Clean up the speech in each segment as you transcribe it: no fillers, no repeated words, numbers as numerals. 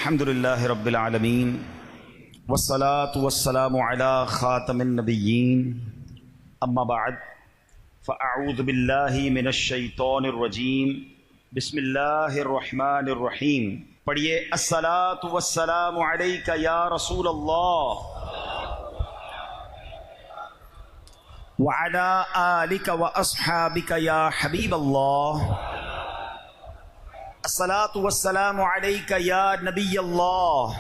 الحمد للہ رب العالمین والصلاة والسلام علی خاتم النبیین اما بعد فاعوذ باللہ من الشیطان الرجیم بسم اللہ الرحمن الرحیم. پڑھیے الصلاة والسلام علیک یا رسول اللہ وعلی آلک واصحابک یا حبیب اللہ. الصلاة والسلام علیک یا نبی اللہ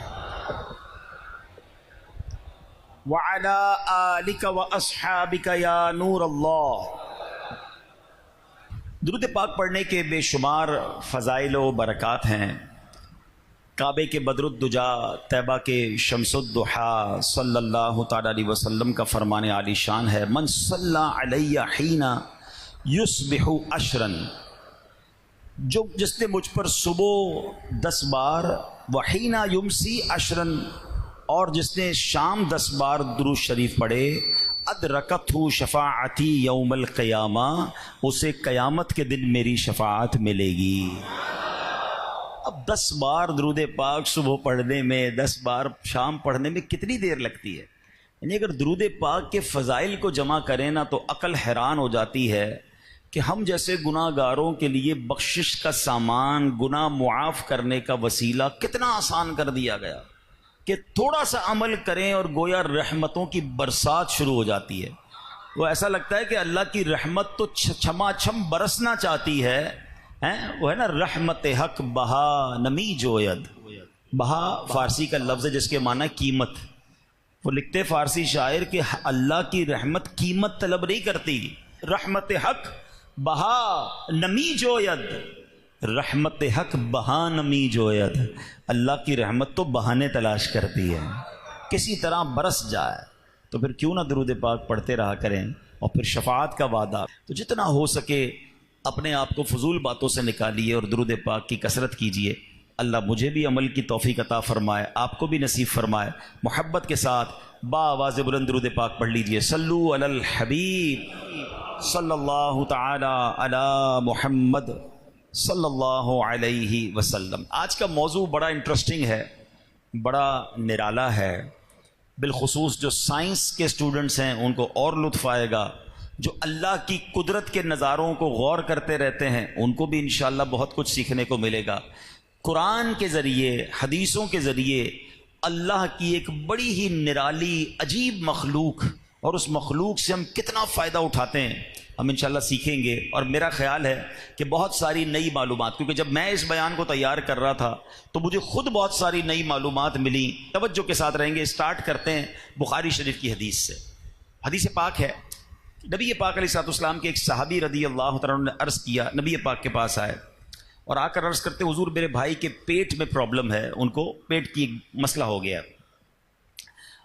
وعلی آلک واصحابک یا نور اللہ. درود پاک پڑھنے کے بے شمار فضائل و برکات ہیں. کعبے کے بدر الدجا، طیبہ کے شمس الضحیٰ صلی اللہ تعالی علیہ وسلم کا فرمان عالی شان ہے، من صلی علی حین یصبح عشرا، جس نے مجھ پر صبح 10 بار، وحین یمسی عشرا، اور جس نے شام 10 بار درود شریف پڑھے، ادرکتہ شفاعتی یوم القیامہ، اسے قیامت کے دن میری شفاعت ملے گی. اب 10 بار درود پاک صبح پڑھنے میں، 10 بار شام پڑھنے میں کتنی دیر لگتی ہے؟ یعنی اگر درود پاک کے فضائل کو جمع کریں نا تو عقل حیران ہو جاتی ہے کہ ہم جیسے گناہ گاروں کے لیے بخشش کا سامان، گناہ معاف کرنے کا وسیلہ کتنا آسان کر دیا گیا کہ تھوڑا سا عمل کریں اور گویا رحمتوں کی برسات شروع ہو جاتی ہے. وہ ایسا لگتا ہے کہ اللہ کی رحمت تو چھما چھم برسنا چاہتی ہے. وہ ہے نا رحمت حق بہا نمی جوید. بہا فارسی کا لفظ ہے جس کے معنی قیمت. وہ لکھتے فارسی شاعر کہ اللہ کی رحمت قیمت طلب نہیں کرتی. رحمت حق بہا نمی جوید، رحمت حق بہا نمی جوید. اللہ کی رحمت تو بہانے تلاش کرتی ہے، کسی طرح برس جائے. تو پھر کیوں نہ درود پاک پڑھتے رہا کریں. اور پھر شفاعت کا وعدہ، تو جتنا ہو سکے اپنے آپ کو فضول باتوں سے نکالیے اور درود پاک کی کثرت کیجیے. اللہ مجھے بھی عمل کی توفیق عطا فرمائے، آپ کو بھی نصیب فرمائے. محبت کے ساتھ با آواز بلند درود پاک پڑھ لیجیے. صلو علی الحبیب صلی اللہ تعالی علی محمد صلی اللہ علیہ وسلم. آج کا موضوع بڑا انٹرسٹنگ ہے، بڑا نرالا ہے. بالخصوص جو سائنس کے اسٹوڈنٹس ہیں ان کو اور لطف آئے گا. جو اللہ کی قدرت کے نظاروں کو غور کرتے رہتے ہیں ان کو بھی انشاءاللہ بہت کچھ سیکھنے کو ملے گا. قرآن کے ذریعے، حدیثوں کے ذریعے اللہ کی ایک بڑی ہی نرالی عجیب مخلوق، اور اس مخلوق سے ہم کتنا فائدہ اٹھاتے ہیں، ہم انشاءاللہ سیکھیں گے. اور میرا خیال ہے کہ بہت ساری نئی معلومات، کیونکہ جب میں اس بیان کو تیار کر رہا تھا تو مجھے خود بہت ساری نئی معلومات ملی. توجہ کے ساتھ رہیں گے. اسٹارٹ کرتے ہیں بخاری شریف کی حدیث سے. حدیث پاک ہے، نبی پاک علیہ الصلوۃ والسلام کے ایک صحابی رضی اللہ تعالیٰ عنہ نے عرض کیا، نبی پاک کے پاس آئے اور آ کر عرض کرتے، حضور میرے بھائی کے پیٹ میں پرابلم ہے، ان کو پیٹ کی مسئلہ ہو گیا.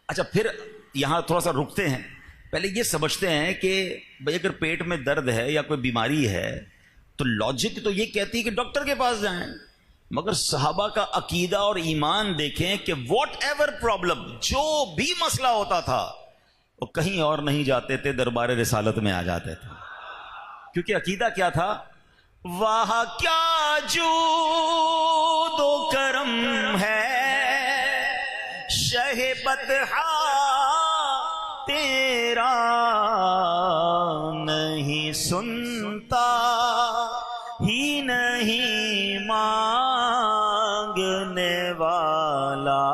اچھا، پھر یہاں تھوڑا سا رکتے ہیں. پہلے یہ سمجھتے ہیں کہ بھئی اگر پیٹ میں درد ہے یا کوئی بیماری ہے تو لاجک تو یہ کہتی ہے کہ ڈاکٹر کے پاس جائیں، مگر صحابہ کا عقیدہ اور ایمان دیکھیں کہ واٹ ایور پرابلم، جو بھی مسئلہ ہوتا تھا وہ کہیں اور نہیں جاتے تھے، دربار رسالت میں آ جاتے تھے. کیونکہ عقیدہ کیا تھا؟ واہ کیا جود و کرم ہے شہ بطحا تیرا، نہیں سنتا ہی نہیں مانگنے والا.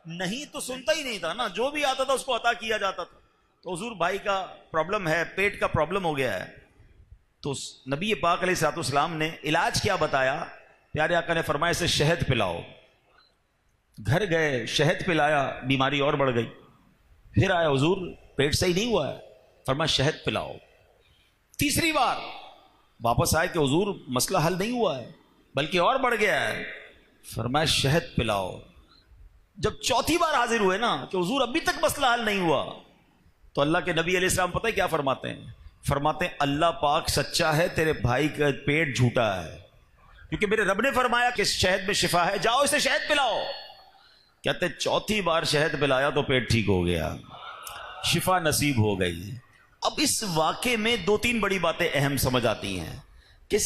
نہیں تو سنتا ہی نہیں تھا نا، جو بھی آتا تھا اس کو عطا کیا جاتا تھا. تو حضور بھائی کا پرابلم ہے، پیٹ کا پرابلم ہو گیا ہے. تو نبی پاک علیہ الصلوۃ والسلام نے علاج کیا بتایا؟ پیارے آقا نے فرمایا اسے شہد پلاؤ. گھر گئے، شہد پلایا، بیماری اور بڑھ گئی. پھر آیا، حضور پیٹ صحیح نہیں ہوا ہے، فرمایا شہد پلاؤ. تیسری بار واپس آئے کہ حضور مسئلہ حل نہیں ہوا ہے بلکہ اور بڑھ گیا ہے، فرمایا شہد پلاؤ. جب چوتھی بار حاضر ہوئے نا کہ حضور ابھی تک مسئلہ حل نہیں ہوا، تو اللہ کے نبی علیہ السلام پتہ ہے کیا فرماتے ہیں؟ فرماتے ہیں اللہ پاک سچا ہے، تیرے بھائی کا پیٹ جھوٹا ہے، کیونکہ میرے رب نے فرمایا کہ شہد میں شفا ہے، جاؤ اسے شہد پلاؤ. کہتے چوتھی بار شہد پلایا تو پیٹ ٹھیک ہو گیا، شفا نصیب ہو گئی. اب اس واقعے میں دو تین بڑی باتیں اہم سمجھ آتی ہیں کہ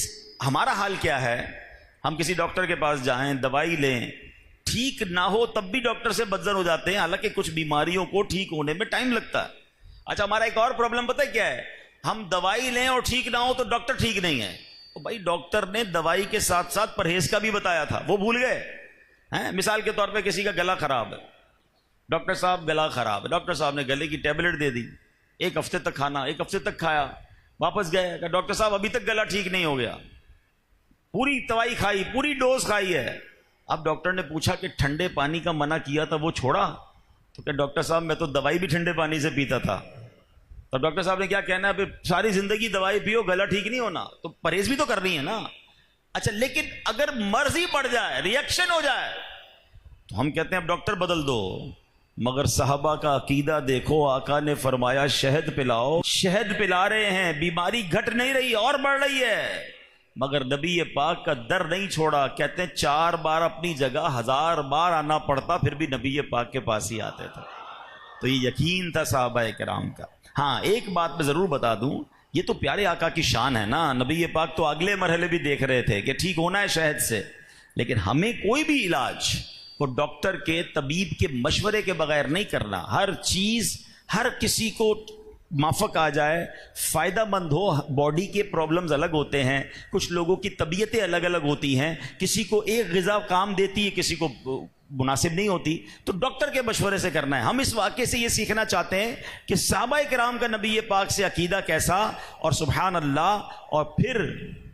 ہمارا حال کیا ہے ہم کسی ڈاکٹر کے پاس جائیں، دوائی لیں، ٹھیک نہ ہو تب بھی ڈاکٹر سے بدظن ہو جاتے ہیں، حالانکہ کچھ بیماریوں کو ٹھیک ہونے میں ٹائم لگتا ہے۔ اچھا، ہمارا ایک اور پرابلم پتہ ہے کیا ہے؟ ہم دوائی لیں اور ٹھیک نہ ہو تو ڈاکٹر ٹھیک نہیں ہے۔ تو بھائی ڈاکٹر نے دوائی کے ساتھ ساتھ پرہیز کا بھی بتایا تھا، وہ بھول گئے ہیں؟ مثال کے طور پہ کسی کا گلا خراب ہے، ڈاکٹر صاحب گلا خراب ہے، ڈاکٹر صاحب نے گلے کی ٹیبلٹ دے دی، 1 ہفتے تک کھانا، 1 ہفتے تک کھایا، واپس گئے کہ ڈاکٹر صاحب ابھی تک گلا ٹھیک نہیں ہو گیا، پوری دوائی کھائی، پوری ڈوز کھائی ہے۔ اب ڈاکٹر نے پوچھا کہ ٹھنڈے پانی کا منع کیا تھا وہ چھوڑا؟ تو کہ ڈاکٹر صاحب میں تو دوائی بھی ٹھنڈے پانی سے پیتا تھا۔ تو ڈاکٹر صاحب نے کیا کہنا ہے، ساری زندگی دوائی پیو، گلا ٹھیک نہیں ہونا تو پرہیز بھی تو کرنی ہے نا۔ اچھا، لیکن اگر مرض ہی پڑ جائے، ریئیکشن ہو جائے، تو ہم کہتے ہیں اب ڈاکٹر بدل دو۔ مگر صحابہ کا عقیدہ دیکھو، آقا نے فرمایا شہد پلاؤ، شہد پلا رہے ہیں، بیماری گھٹ نہیں رہی اور بڑھ رہی ہے، مگر نبی پاک کا در نہیں چھوڑا۔ کہتے ہیں 4 بار اپنی جگہ 1000 بار آنا پڑتا، پھر بھی نبی پاک کے پاس ہی آتے تھے۔ تو یہ یقین تھا صحابہ کرام کا۔ ہاں، ایک بات میں ضرور بتا دوں، یہ تو پیارے آقا کی شان ہے نا، نبی پاک تو اگلے مرحلے بھی دیکھ رہے تھے کہ ٹھیک ہونا ہے شہد سے، لیکن ہمیں کوئی بھی علاج وہ ڈاکٹر کے، طبیب کے مشورے کے بغیر نہیں کرنا۔ ہر چیز ہر کسی کو مافق آ جائے، فائدہ مند ہو۔ باڈی کے پرابلمز الگ ہوتے ہیں، کچھ لوگوں کی طبیعتیں الگ الگ ہوتی ہیں، کسی کو ایک غذا کام دیتی ہے، کسی کو مناسب نہیں ہوتی، تو ڈاکٹر کے مشورے سے کرنا ہے۔ ہم اس واقعے سے یہ سیکھنا چاہتے ہیں کہ صحابہ کرام کا نبی پاک سے عقیدہ کیسا، اور سبحان اللہ، اور پھر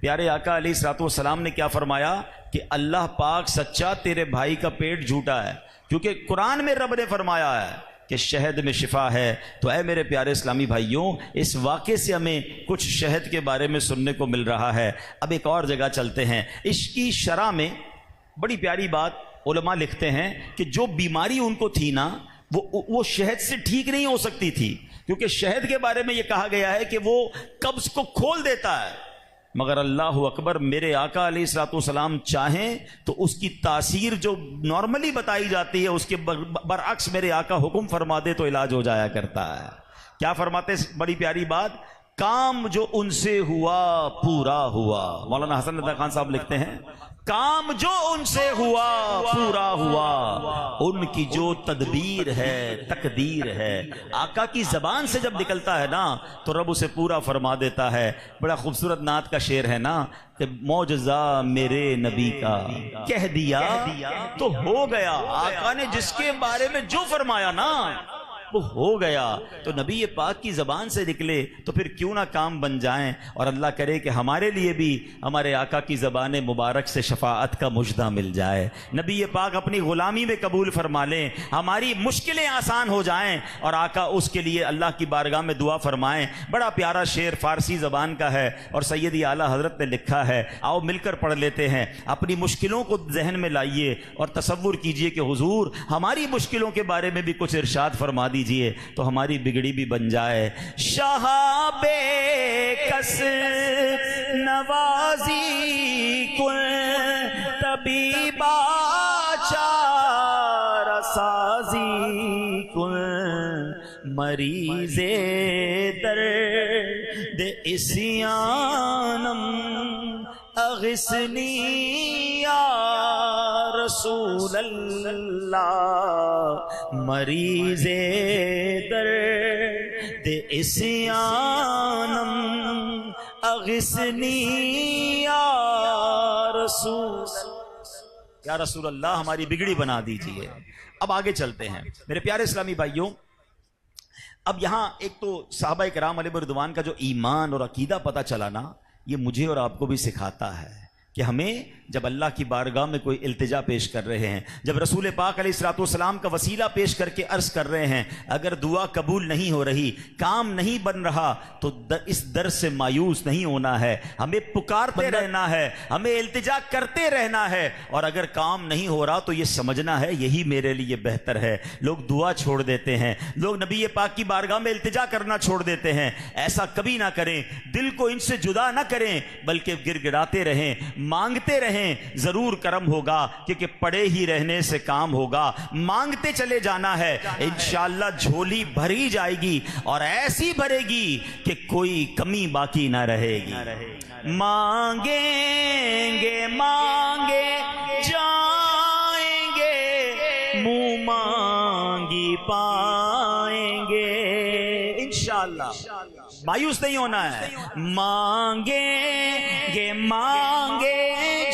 پیارے آقا علیہ الصلوۃ والسلام نے کیا فرمایا کہ اللہ پاک سچا، تیرے بھائی کا پیٹ جھوٹا ہے، کیونکہ قرآن میں رب نے فرمایا ہے کہ شہد میں شفا ہے۔ تو اے میرے پیارے اسلامی بھائیوں، اس واقعے سے ہمیں کچھ شہد کے بارے میں سننے کو مل رہا ہے۔ اب ایک اور جگہ چلتے ہیں۔ عشق کی شرح میں بڑی پیاری بات علماء لکھتے ہیں کہ جو بیماری ان کو تھی نا، وہ شہد سے ٹھیک نہیں ہو سکتی تھی، کیونکہ شہد کے بارے میں یہ کہا گیا ہے کہ وہ قبض کو کھول دیتا ہے، مگر اللہ اکبر، میرے آقا علیہ الصلوۃ والسلام چاہیں تو اس کی تاثیر جو نارملی بتائی جاتی ہے اس کے برعکس میرے آقا حکم فرما دے تو علاج ہو جایا کرتا ہے۔ کیا فرماتے؟ بڑی پیاری بات، کام جو ان سے ہوا پورا ہوا۔ مولانا حسن رضا خان صاحب لکھتے ہیں، کام جو ان سے ہوا پورا ہوا، ان کی جو تدبیر ہے، تقدیر ہے۔ آقا کی زبان سے جب نکلتا ہے نا تو رب اسے پورا فرما دیتا ہے۔ بڑا خوبصورت نعت کا شعر ہے نا کہ معجزہ میرے نبی کا کہہ دیا تو ہو گیا۔ آقا نے جس کے بارے میں جو فرمایا نا وہ ہو گیا، تو نبی پاک کی زبان سے نکلے تو پھر کیوں نہ کام بن جائیں۔ اور اللہ کرے کہ ہمارے لیے بھی ہمارے آقا کی زبان مبارک سے شفاعت کا مژدہ مل جائے، نبی پاک اپنی غلامی میں قبول فرما لیں، ہماری مشکلیں آسان ہو جائیں، اور آقا اس کے لیے اللہ کی بارگاہ میں دعا فرمائیں۔ بڑا پیارا شعر فارسی زبان کا ہے اور سیدی اعلیٰ حضرت نے لکھا ہے، آؤ مل کر پڑھ لیتے ہیں۔ اپنی مشکلوں کو ذہن میں لائیے اور تصور کیجئے کہ حضور ہماری مشکلوں کے بارے میں بھی کچھ ارشاد فرما دیجئے تو ہماری بگڑی بھی بن جائے۔ شہاب کس نوازی کل طبیبا چارہ سازی کل مریض درد اسیانم اغثنی یا رسول اللہ، مریض درد اسیانم اغثنی یا رسول اللہ، ہماری بگڑی بنا دیجئے۔ اب آگے چلتے ہیں میرے پیارے اسلامی بھائیوں۔ اب یہاں ایک تو صحابہ کرام علیہ رضوان کا جو ایمان اور عقیدہ پتہ چلا نا، یہ مجھے اور آپ کو بھی سکھاتا ہے کہ ہمیں جب اللہ کی بارگاہ میں کوئی التجا پیش کر رہے ہیں، جب رسول پاک علیہ الصلوۃ والسلام کا وسیلہ پیش کر کے عرض کر رہے ہیں، اگر دعا قبول نہیں ہو رہی، کام نہیں بن رہا، تو اس در سے مایوس نہیں ہونا ہے، ہمیں پکارتے رہنا ہے، ہمیں التجا کرتے رہنا ہے، اور اگر کام نہیں ہو رہا تو یہ سمجھنا ہے یہی میرے لیے بہتر ہے۔ لوگ دعا چھوڑ دیتے ہیں، لوگ نبی پاک کی بارگاہ میں التجا کرنا چھوڑ دیتے ہیں۔ ایسا کبھی نہ کریں، دل کو ان سے جدا نہ کریں، بلکہ گڑ گڑاتے رہیں، مانگتے رہیں، ضرور کرم ہوگا، کیونکہ پڑے ہی رہنے سے کام ہوگا۔ مانگتے چلے جانا ہے، انشاءاللہ جھولی بھری جائے گی، اور ایسی بھرے گی کہ کوئی کمی باقی نہ رہے گی۔ مانگیں گے مانگے جائیں گے، منہ مانگی پائیں گے انشاءاللہ۔ مایوس نہیں ہونا ہے، مانگیں گے مانگے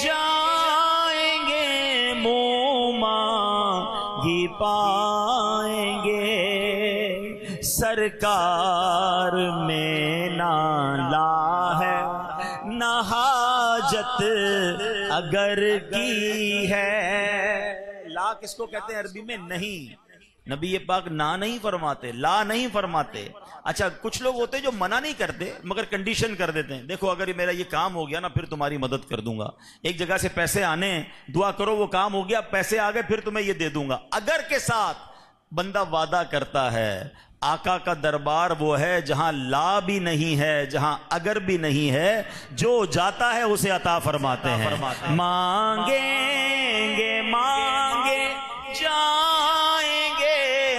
جائیں گے، منہ مانگی پائیں گے، سرکار میں نالا ہے نہ حاجت اگر کی ہے۔ لا کس کو کہتے ہیں عربی میں؟ نہیں۔ نبی پاک نا نہیں فرماتے، لا نہیں فرماتے۔ اچھا کچھ لوگ ہوتے جو منع نہیں کرتے مگر کنڈیشن کر دیتے ہیں، دیکھو اگر میرا یہ کام ہو گیا نا پھر تمہاری مدد کر دوں گا، ایک جگہ سے پیسے آنے، دعا کرو وہ کام ہو گیا، پیسے آ گئے پھر تمہیں یہ دے دوں گا۔ اگر کے ساتھ بندہ وعدہ کرتا ہے، آقا کا دربار وہ ہے جہاں لا بھی نہیں ہے، جہاں اگر بھی نہیں ہے، جو جاتا ہے اسے عطا فرماتے ہیں۔ مانگیں گے مانگے جائیں گے،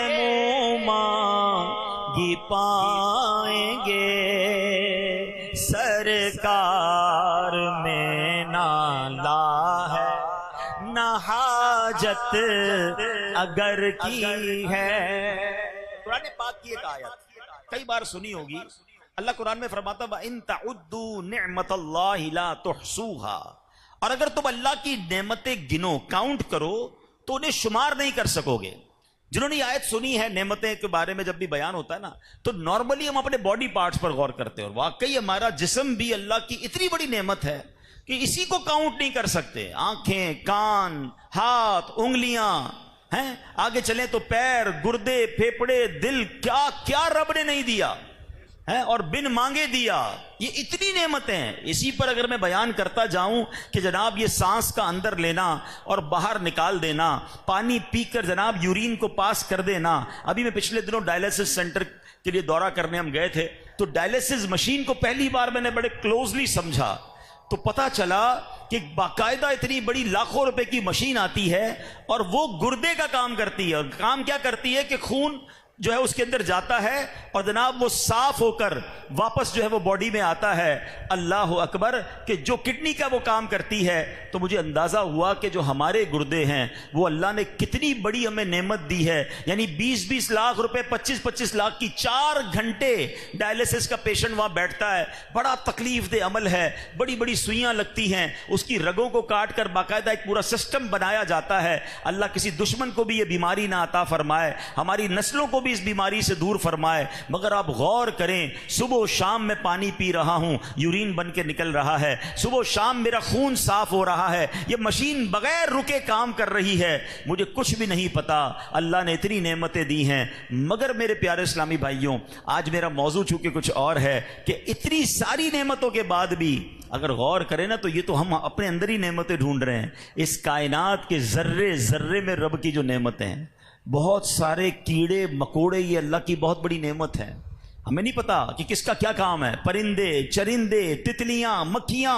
منہ مانگی پائیں گے، سرکار میں نالا ہے نہ حاجت اگر کی ہے۔ قرآن پاک کی ایک آیت کئی بار سنی ہوگی، اللہ قرآن میں فرماتا وَإِن تَعُدُّوا نِعْمَةَ اللَّهِ لَا تُحْصُوهَا، اور اگر تم اللہ کی نعمتیں گنو، کاؤنٹ کرو تو انہیں شمار نہیں کر سکو گے۔ جنہوں نے یہ آیت سنی ہے نعمتیں کے بارے میں جب بھی بیان ہوتا ہے نا تو نارملی ہم اپنے باڈی پارٹس پر غور کرتے ہیں، اور واقعی ہمارا جسم بھی اللہ کی اتنی بڑی نعمت ہے کہ اسی کو کاؤنٹ نہیں کر سکتے۔ آنکھیں، کان، ہاتھ، انگلیاں ہیں، آگے چلیں تو پیر، گردے، پھیپڑے، دل، کیا کیا رب نے نہیں دیا ہے اور بن مانگے دیا۔ یہ اتنی نعمتیں ہیں، اسی پر اگر میں بیان کرتا جاؤں کہ جناب یہ سانس کا اندر لینا اور باہر نکال دینا، پانی پی کر جناب یورین کو پاس کر دینا۔ ابھی میں پچھلے دنوں ڈائلیسس سینٹر کے لیے دورہ کرنے ہم گئے تھے، تو ڈائلیسس مشین کو پہلی بار میں نے بڑے کلوزلی سمجھا تو پتا چلا کہ باقاعدہ اتنی بڑی لاکھوں روپے کی مشین آتی ہے اور وہ گردے کا کام کرتی ہے، اور کام کیا کرتی ہے کہ خون جو ہے اس کے اندر جاتا ہے اور جناب وہ صاف ہو کر واپس جو ہے وہ باڈی میں آتا ہے۔ اللہ اکبر، کہ جو کڈنی کا وہ کام کرتی ہے۔ تو مجھے اندازہ ہوا کہ جو ہمارے گردے ہیں وہ اللہ نے کتنی بڑی ہمیں نعمت دی ہے، یعنی 20-20 لاکھ روپے، 25-25 لاکھ کی 4 گھنٹے ڈائلیسس کا پیشنٹ وہاں بیٹھتا ہے، بڑا تکلیف دہ عمل ہے، بڑی بڑی سوئیاں لگتی ہیں، اس کی رگوں کو کاٹ کر باقاعدہ ایک پورا سسٹم بنایا جاتا ہے۔ اللہ کسی دشمن کو بھی یہ بیماری نہ عطا فرمائے، ہماری نسلوں کو بھی اس بیماری سے دور فرمائے۔ مگر آپ غور کریں، صبح و شام میں پانی پی رہا ہوں، یورین بن کے نکل رہا ہے، صبح و شام میرا خون صاف ہو رہا ہے، یہ مشین بغیر رکے کام کر رہی ہے، مجھے کچھ بھی نہیں پتا اللہ نے اتنی نعمتیں دی ہیں۔ مگر میرے پیارے اسلامی بھائیوں، آج میرا موضوع چونکہ کچھ اور ہے کہ اتنی ساری نعمتوں کے بعد بھی اگر غور کریں نا تو یہ تو ہم اپنے اندر ہی نعمتیں ڈھونڈ رہے ہیں۔ اس کائنات کے ذرے ذرے میں رب کی جو نعمتیں ہیں، بہت سارے کیڑے مکوڑے، یہ اللہ کی بہت بڑی نعمت ہے، ہمیں نہیں پتا کہ کس کا کیا کام ہے۔ پرندے، چرندے، تتلیاں، مکھیاں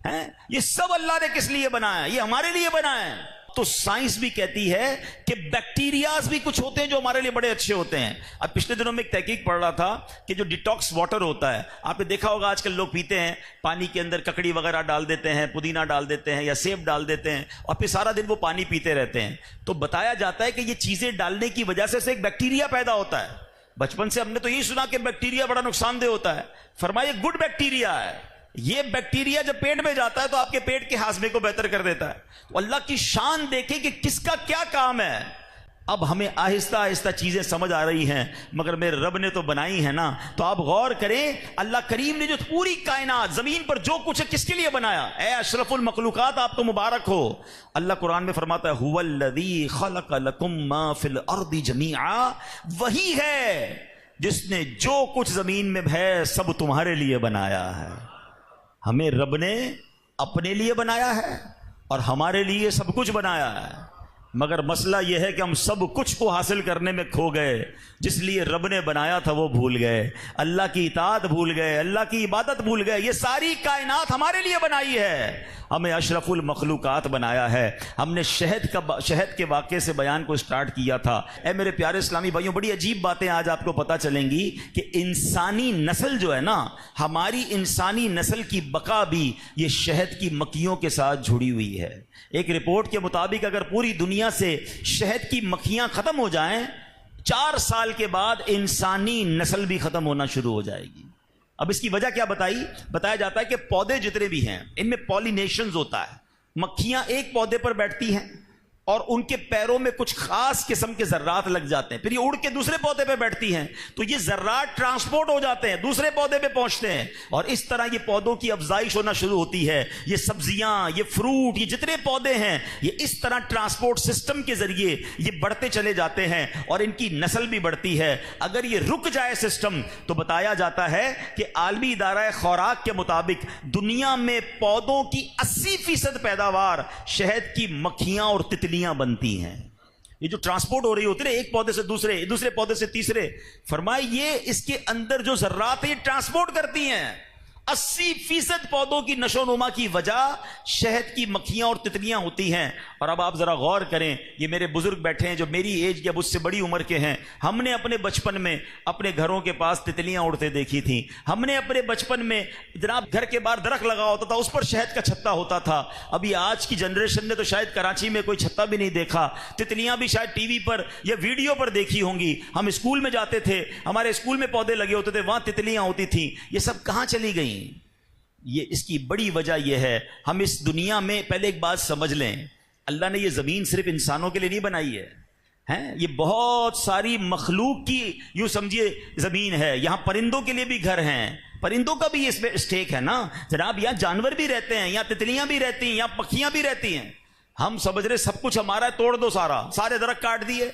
ہیں، یہ سب اللہ نے کس لیے بنایا؟ یہ ہمارے لیے بنایا ہے۔ تو سائنس بھی کہتی ہے کہ بیکٹیریاز بھی کچھ ہوتے ہیں جو ہمارے لیے بڑے اچھے ہوتے ہیں۔ اب پچھلے دنوں میں ایک تحقیق پڑھ رہا تھا کہ جو ڈیٹاکس واٹر ہوتا ہے، آپ نے دیکھا ہوگا آج کل لوگ پیتے ہیں، پانی کے اندر ککڑی وغیرہ ڈال دیتے ہیں، پودینہ ڈال دیتے ہیں یا سیب ڈال دیتے ہیں اور پھر سارا دن وہ پانی پیتے رہتے ہیں۔ تو بتایا جاتا ہے کہ یہ چیزیں ڈالنے کی وجہ سے ایک بیکٹیریا پیدا ہوتا ہے۔ بچپن سے ہم نے تو یہی سنا کہ بیکٹیریا بڑا نقصان دہ ہوتا ہے، فرمایا گڈ بیکٹیریا ہے۔ یہ بیکٹیریا جب پیٹ میں جاتا ہے تو آپ کے پیٹ کے ہاضمے کو بہتر کر دیتا ہے۔ تو اللہ کی شان دیکھیں کہ کس کا کیا کام ہے۔ اب ہمیں آہستہ آہستہ چیزیں سمجھ آ رہی ہیں، مگر میرے رب نے تو بنائی ہے نا۔ تو آپ غور کریں، اللہ کریم نے جو پوری کائنات زمین پر جو کچھ ہے کس کے لیے بنایا؟ اے اشرف المخلوقات، آپ کو مبارک ہو۔ اللہ قرآن میں فرماتا ہے هو الذی خلق لکم ما فی الارض جمیعا، وہی ہے جس نے جو کچھ زمین میں ہے سب تمہارے لیے بنایا ہے۔ ہمیں رب نے اپنے لیے بنایا ہے اور ہمارے لیے سب کچھ بنایا ہے۔ مگر مسئلہ یہ ہے کہ ہم سب کچھ کو حاصل کرنے میں کھو گئے، جس لیے رب نے بنایا تھا وہ بھول گئے، اللہ کی اطاعت بھول گئے، اللہ کی عبادت بھول گئے۔ یہ ساری کائنات ہمارے لیے بنائی ہے، ہمیں اشرف المخلوقات بنایا ہے۔ ہم نے شہد کے واقعے سے بیان کو سٹارٹ کیا تھا۔ اے میرے پیارے اسلامی بھائیوں، بڑی عجیب باتیں آج آپ کو پتہ چلیں گی کہ انسانی نسل جو ہے نا، ہماری انسانی نسل کی بقا بھی یہ شہد کی مکھیوں کے ساتھ جڑی ہوئی ہے۔ ایک رپورٹ کے مطابق اگر پوری دنیا سے شہد کی مکھیاں ختم ہو جائیں، 4 سال کے بعد انسانی نسل بھی ختم ہونا شروع ہو جائے گی۔ اب اس کی وجہ کیا بتایا جاتا ہے کہ پودے جتنے بھی ہیں ان میں پولینیشنز ہوتا ہے، مکھیاں ایک پودے پر بیٹھتی ہیں اور ان کے پیروں میں کچھ خاص قسم کے ذرات لگ جاتے ہیں، پھر یہ اڑ کے دوسرے پودے پہ بیٹھتی ہیں تو یہ ذرات ٹرانسپورٹ ہو جاتے ہیں، دوسرے پودے پہ پہنچتے ہیں، اور اس طرح یہ پودوں کی افزائش ہونا شروع ہوتی ہے۔ یہ سبزیاں، یہ فروٹ، یہ جتنے پودے ہیں یہ اس طرح ٹرانسپورٹ سسٹم کے ذریعے یہ بڑھتے چلے جاتے ہیں اور ان کی نسل بھی بڑھتی ہے۔ اگر یہ رک جائے سسٹم تو بتایا جاتا ہے کہ عالمی ادارہ خوراک کے مطابق دنیا میں پودوں کی 80% پیداوار شہد کی مکھیاں اور تتلیاں بنتی ہیں۔ یہ جو ٹرانسپورٹ ہو رہی ہوتی ہے ایک پودے سے دوسرے پودے سے تیسرے، فرمائے یہ اس کے اندر جو ذرات ہیں یہ ٹرانسپورٹ کرتی ہیں۔ 80% پودوں کی نشو نما کی وجہ شہد کی مکھیاں اور تتلیاں ہوتی ہیں۔ اور اب آپ ذرا غور کریں، یہ میرے بزرگ بیٹھے ہیں جو میری ایج یا مجھ سے بڑی عمر کے ہیں، ہم نے اپنے بچپن میں اپنے گھروں کے پاس تتلیاں اڑتے دیکھی تھیں۔ ہم نے اپنے بچپن میں جناب گھر کے باہر درخت لگا ہوتا تھا، اس پر شہد کا چھتا ہوتا تھا۔ ابھی آج کی جنریشن نے تو شاید کراچی میں کوئی چھتا بھی نہیں دیکھا، تتلیاں بھی شاید ٹی وی پر یا ویڈیو پر دیکھی ہوں گی۔ ہم اسکول میں جاتے تھے، ہمارے اسکول میں پودے لگے ہوتے تھے، وہاں تتلیاں ہوتی تھیں۔ یہ سب کہاں چلی گئیں؟ یہ اس کی بڑی وجہ یہ ہے، ہم اس دنیا میں پہلے ایک بات سمجھ لیں، اللہ نے یہ زمین صرف انسانوں کے لیے نہیں بنائی ہے، یہ بہت ساری مخلوق کی یوں سمجھیے زمین ہے۔ یہاں پرندوں کے لیے بھی گھر ہیں، پرندوں کا بھی اس میں اسٹیک ہے نا جناب، یہاں جانور بھی رہتے ہیں، یہاں تتلیاں بھی رہتی ہیں، یہاں پکھیاں بھی رہتی ہیں۔ ہم سمجھ رہے سب کچھ ہمارا ہے، توڑ دو سارے درخت کاٹ دیے۔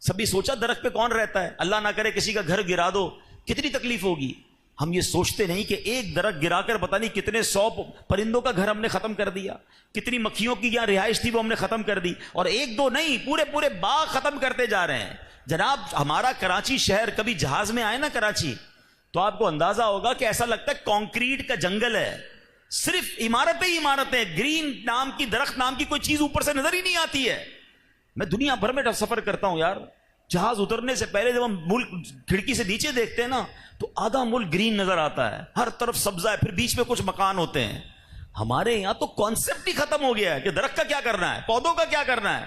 سبھی سوچا درخت پہ کون رہتا ہے؟ اللہ نہ کرے کسی کا گھر گرا دو، کتنی تکلیف ہوگی۔ ہم یہ سوچتے نہیں کہ ایک درخت گرا کر پتہ نہیں کتنے 100 پرندوں کا گھر ہم نے ختم کر دیا، کتنی مکھیوں کی یہاں رہائش تھی وہ ہم نے ختم کر دی، اور ایک دو نہیں پورے باغ ختم کرتے جا رہے ہیں۔ جناب ہمارا کراچی شہر، کبھی جہاز میں آئے نا کراچی تو آپ کو اندازہ ہوگا کہ ایسا لگتا ہے کانکریٹ کا جنگل ہے، صرف عمارتیں ہی عمارتیں، گرین نام کی درخت نام کی کوئی چیز اوپر سے نظر ہی نہیں آتی ہے۔ میں دنیا بھر میں سفر کرتا ہوں یار، جہاز اترنے سے پہلے جب ہم ملک کھڑکی سے نیچے دیکھتے ہیں نا تو آدھا ملک گرین نظر آتا ہے، ہر طرف سبزہ ہے، پھر بیچ میں کچھ مکان ہوتے ہیں۔ ہمارے یہاں تو کانسیپٹ ہی ختم ہو گیا ہے کہ درخت کا کیا کرنا ہے، پودوں کا کیا کرنا ہے۔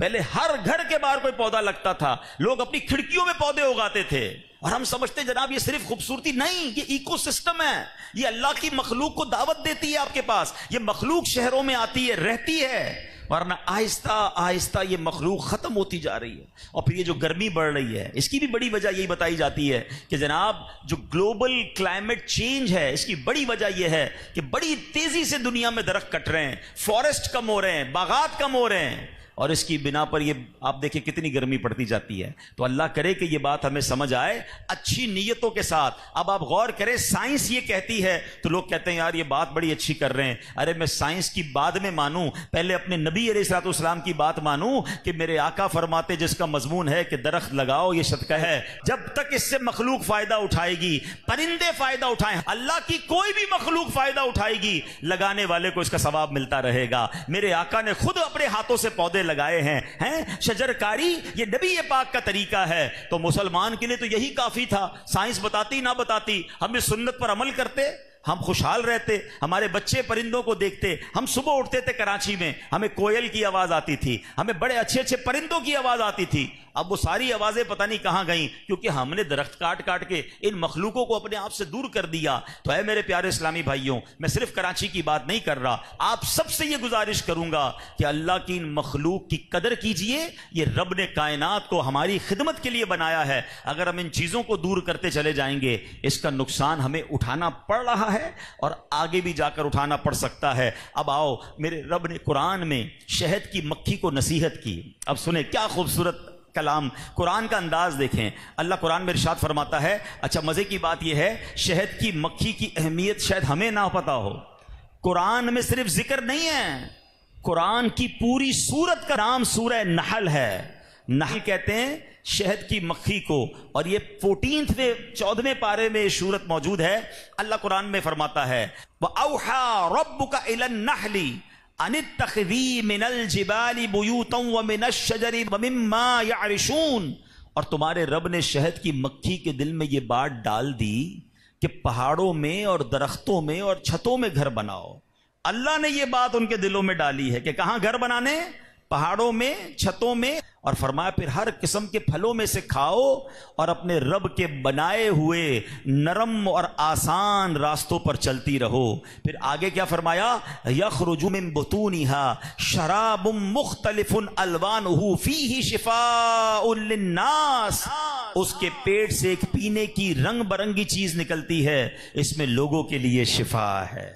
پہلے ہر گھر کے باہر کوئی پودا لگتا تھا، لوگ اپنی کھڑکیوں میں پودے اگاتے تھے، اور ہم سمجھتے جناب یہ صرف خوبصورتی نہیں، یہ ایکو سسٹم ہے، یہ اللہ کی مخلوق کو دعوت دیتی ہے آپ کے پاس۔ یہ مخلوق شہروں میں آتی ہے، رہتی ہے، ورنہ آہستہ آہستہ یہ مخلوق ختم ہوتی جا رہی ہے۔ اور پھر یہ جو گرمی بڑھ رہی ہے اس کی بھی بڑی وجہ یہی بتائی جاتی ہے کہ جناب جو گلوبل کلائمیٹ چینج ہے اس کی بڑی وجہ یہ ہے کہ بڑی تیزی سے دنیا میں درخت کٹ رہے ہیں، فارسٹ کم ہو رہے ہیں، باغات کم ہو رہے ہیں، اور اس کی بنا پر یہ آپ دیکھیں کتنی گرمی پڑتی جاتی ہے۔ تو اللہ کرے کہ یہ بات ہمیں سمجھ آئے اچھی نیتوں کے ساتھ۔ اب آپ غور کریں، سائنس یہ کہتی ہے تو لوگ کہتے ہیں یار یہ بات بڑی اچھی کر رہے ہیں، ارے میں سائنس کی بعد میں مانوں، پہلے اپنے نبی علیہ الصلوۃ والسلام کی بات مانوں کہ میرے آقا فرماتے جس کا مضمون ہے کہ درخت لگاؤ یہ صدقہ ہے، جب تک اس سے مخلوق فائدہ اٹھائے گی، پرندے فائدہ اٹھائیں، اللہ کی کوئی بھی مخلوق فائدہ اٹھائے گی، لگانے والے کو اس کا ثواب ملتا رہے گا۔ میرے آقا نے خود اپنے ہاتھوں سے پودے لگائے ہیں، شجر کاری یہ نبی پاک کا طریقہ ہے، تو مسلمان کے لیے تو یہی کافی تھا۔ سائنس بتاتی نہ بتاتی، ہم اس سنت پر عمل کرتے، ہم خوشحال رہتے، ہمارے بچے پرندوں کو دیکھتے۔ ہم صبح اٹھتے تھے کراچی میں، ہمیں کوئل کی آواز آتی تھی، ہمیں بڑے اچھے اچھے پرندوں کی آواز آتی تھی۔ اب وہ ساری آوازیں پتہ نہیں کہاں گئیں، کیونکہ ہم نے درخت کاٹ کاٹ کے ان مخلوقوں کو اپنے آپ سے دور کر دیا۔ تو اے میرے پیارے اسلامی بھائیوں، میں صرف کراچی کی بات نہیں کر رہا، آپ سب سے یہ گزارش کروں گا کہ اللہ کی ان مخلوق کی قدر کیجئے۔ یہ رب نے کائنات کو ہماری خدمت کے لیے بنایا ہے، اگر ہم ان چیزوں کو دور کرتے چلے جائیں گے اس کا نقصان ہمیں اٹھانا پڑ رہا ہے اور آگے بھی جا کر اٹھانا پڑ سکتا ہے۔ اب آؤ، میرے رب نے قرآن میں شہد کی مکھی کو نصیحت کی۔ اب سنیں کیا خوبصورت کلام، قرآن کا انداز دیکھیں۔ اللہ قرآن میں ارشاد فرماتا ہے، اچھا مزے کی بات یہ ہے شہد کی مکھی کی اہمیت شاید ہمیں نہ پتہ ہو، قرآن میں صرف ذکر نہیں ہے، قرآن کی پوری سورت کا نام سورہ نحل ہے. نحل کہتے ہیں شہد کی مکھی کو، اور یہ 14ویں پارے میں یہ سورت موجود ہے. اللہ قرآن میں فرماتا ہے وَأَوْحَى رَبُّكَ إِلَى النَّحْلِ أَنِ اتَّخِذِي مِنَ الْجِبَالِ بُيُوتًا وَمِنَ الشَّجَرِ وَمِمَّا يَعْرِشُونَ. اور تمہارے رب نے شہد کی مکھی کے دل میں یہ بات ڈال دی کہ پہاڑوں میں اور درختوں میں اور چھتوں میں گھر بناؤ. اللہ نے یہ بات ان کے دلوں میں ڈالی ہے کہ کہاں گھر بنانے؟ پہاڑوں میں، چھتوں میں. اور فرمایا پھر ہر قسم کے پھلوں میں سے کھاؤ اور اپنے رب کے بنائے ہوئے نرم اور آسان راستوں پر چلتی رہو. پھر آگے کیا فرمایا؟ یخرج من بطونها شراب مختلف الوانه فیہ شفاء للناس. اس کے پیٹ سے ایک پینے کی رنگ برنگی چیز نکلتی ہے، اس میں لوگوں کے لیے شفا ہے.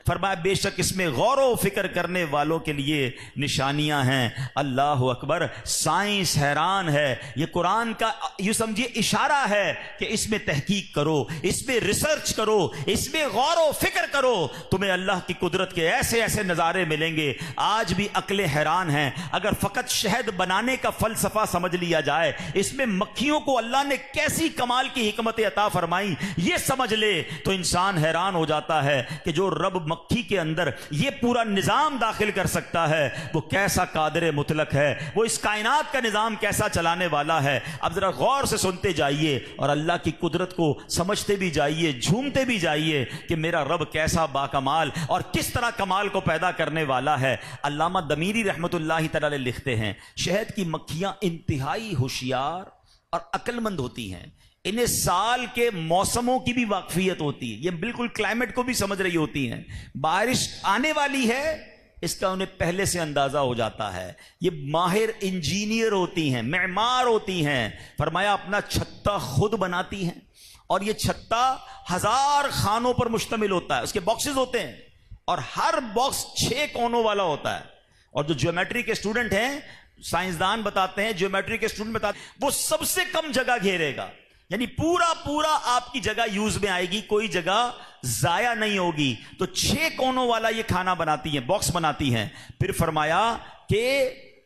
فرمایا بے شک اس میں غور و فکر کرنے والوں کے لیے نشانیاں ہیں. اللہ اکبر. سائنس حیران ہے. یہ قرآن کا یوں سمجھیے اشارہ ہے کہ اس میں تحقیق کرو، اس میں ریسرچ کرو، اس میں غور و فکر کرو، تمہیں اللہ کی قدرت کے ایسے ایسے نظارے ملیں گے. آج بھی عقلیں حیران ہیں. اگر فقط شہد بنانے کا فلسفہ سمجھ لیا جائے، اس میں مکھیوں کو اللہ نے کیسی کمال کی حکمت عطا فرمائی یہ سمجھ لے تو انسان حیران ہو جاتا ہے کہ جو رب مکھی کے اندر یہ پورا نظام داخل کر سکتا ہے وہ کیسا قادر مطلق ہے، وہ اس کائنات کا نظام کیسا چلانے والا ہے. اب ذرا غور سے سنتے جائیے اور اللہ کی قدرت کو سمجھتے بھی جائیے، جھومتے بھی جائیے کہ میرا رب کیسا باکمال اور کس طرح کمال کو پیدا کرنے والا ہے. علامہ دمیری رحمت اللہ تعالی لکھتے ہیں شہد کی مکھیاں انتہائی ہوشیار اور عقل مند ہوتی ہیں. انہیں سال کے موسموں کی بھی واقفیت ہوتی ہے. یہ بالکل کلائمیٹ کو بھی سمجھ رہی ہوتی ہیں. بارش آنے والی ہے اس کا انہیں پہلے سے اندازہ ہو جاتا ہے. یہ ماہر انجینئر ہوتی ہیں، معمار ہوتی ہیں. فرمایا اپنا چھتا خود بناتی ہیں اور یہ چھتا 1000 خانوں پر مشتمل ہوتا ہے. اس کے باکسز ہوتے ہیں اور ہر باکس 6 کونوں والا ہوتا ہے. اور جو جیومیٹری کے اسٹوڈنٹ ہیں، سائنسدان بتاتے ہیں، جیومیٹری کے اسٹوڈنٹ بتاتے ہیں، وہ سب سے کم جگہ گھیرے گا. یعنی پورا آپ کی جگہ یوز میں آئے گی، کوئی جگہ ضائع نہیں ہوگی. تو 6 کونوں والا یہ کھانا بناتی ہیں، باکس بناتی ہیں. پھر فرمایا کہ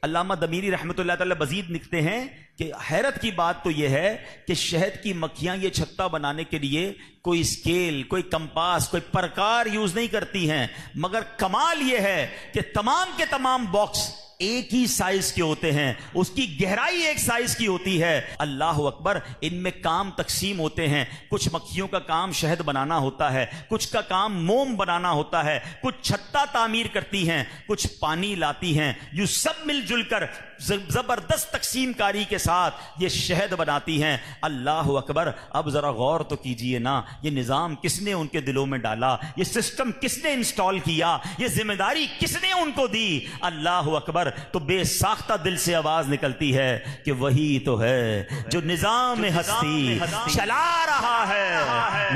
علامہ دمیری رحمت اللہ تعالی مزید لکھتے ہیں کہ حیرت کی بات تو یہ ہے کہ شہد کی مکھیاں یہ چھتا بنانے کے لیے کوئی اسکیل، کوئی کمپاس، کوئی پرکار یوز نہیں کرتی ہیں، مگر کمال یہ ہے کہ تمام کے تمام باکس ایک ہی سائز کے ہوتے ہیں، اس کی گہرائی ایک سائز کی ہوتی ہے. اللہ اکبر. ان میں کام تقسیم ہوتے ہیں. کچھ مکھیوں کا کام شہد بنانا ہوتا ہے، کچھ کا کام موم بنانا ہوتا ہے، کچھ چھتا تعمیر کرتی ہیں، کچھ پانی لاتی ہیں. یہ سب مل جل کر زبردست تقسیم کاری کے ساتھ یہ شہد بناتی ہیں. اللہ اکبر. اب ذرا غور تو کیجئے نا، یہ نظام کس نے ان کے دلوں میں ڈالا، یہ سسٹم کس نے انسٹال کیا، یہ ذمہ داری کس نے ان کو دی. اللہ اکبر. تو بے ساختہ دل سے آواز نکلتی ہے کہ وہی تو ہے جو نظام ہستی چلا رہا ہے،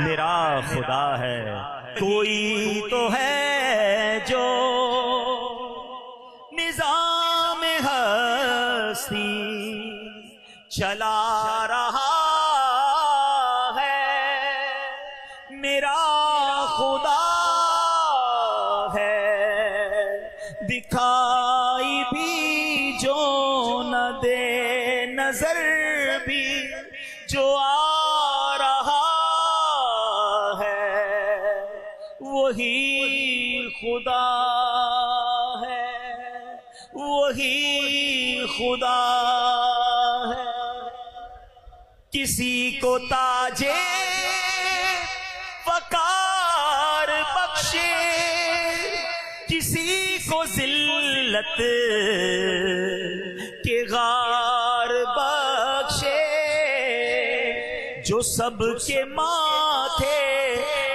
میرا خدا ہے. کوئی تو ہے جو نظام ہستی چلا رہا ہے، میرا خدا ہے. دکھائی بھی جو نہ دے، نظر بھی جو آ رہا ہے، وہی خدا ہے، وہی خدا ہے. کسی کو تاجے وقار بخشے، کسی کو ذلت کے غار بخشے، جو سب کے ماتھے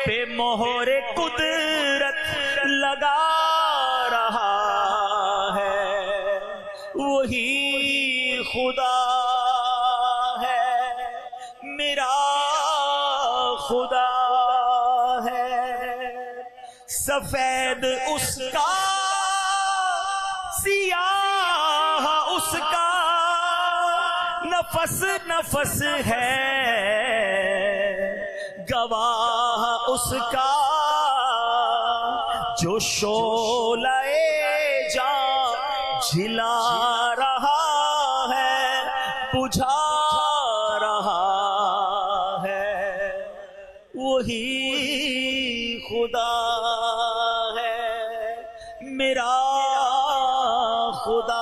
پہ مہر قدرت لگا رہا ہے، وہی خدا ہے، میرا خدا ہے. سفید اس کا، سیاہ اس کا، نفس نفس ہے گواہ اس کا، جو شعلہ جان جلا رہا ہے بجھا رہا ہے وہی خدا ہے میرا خدا۔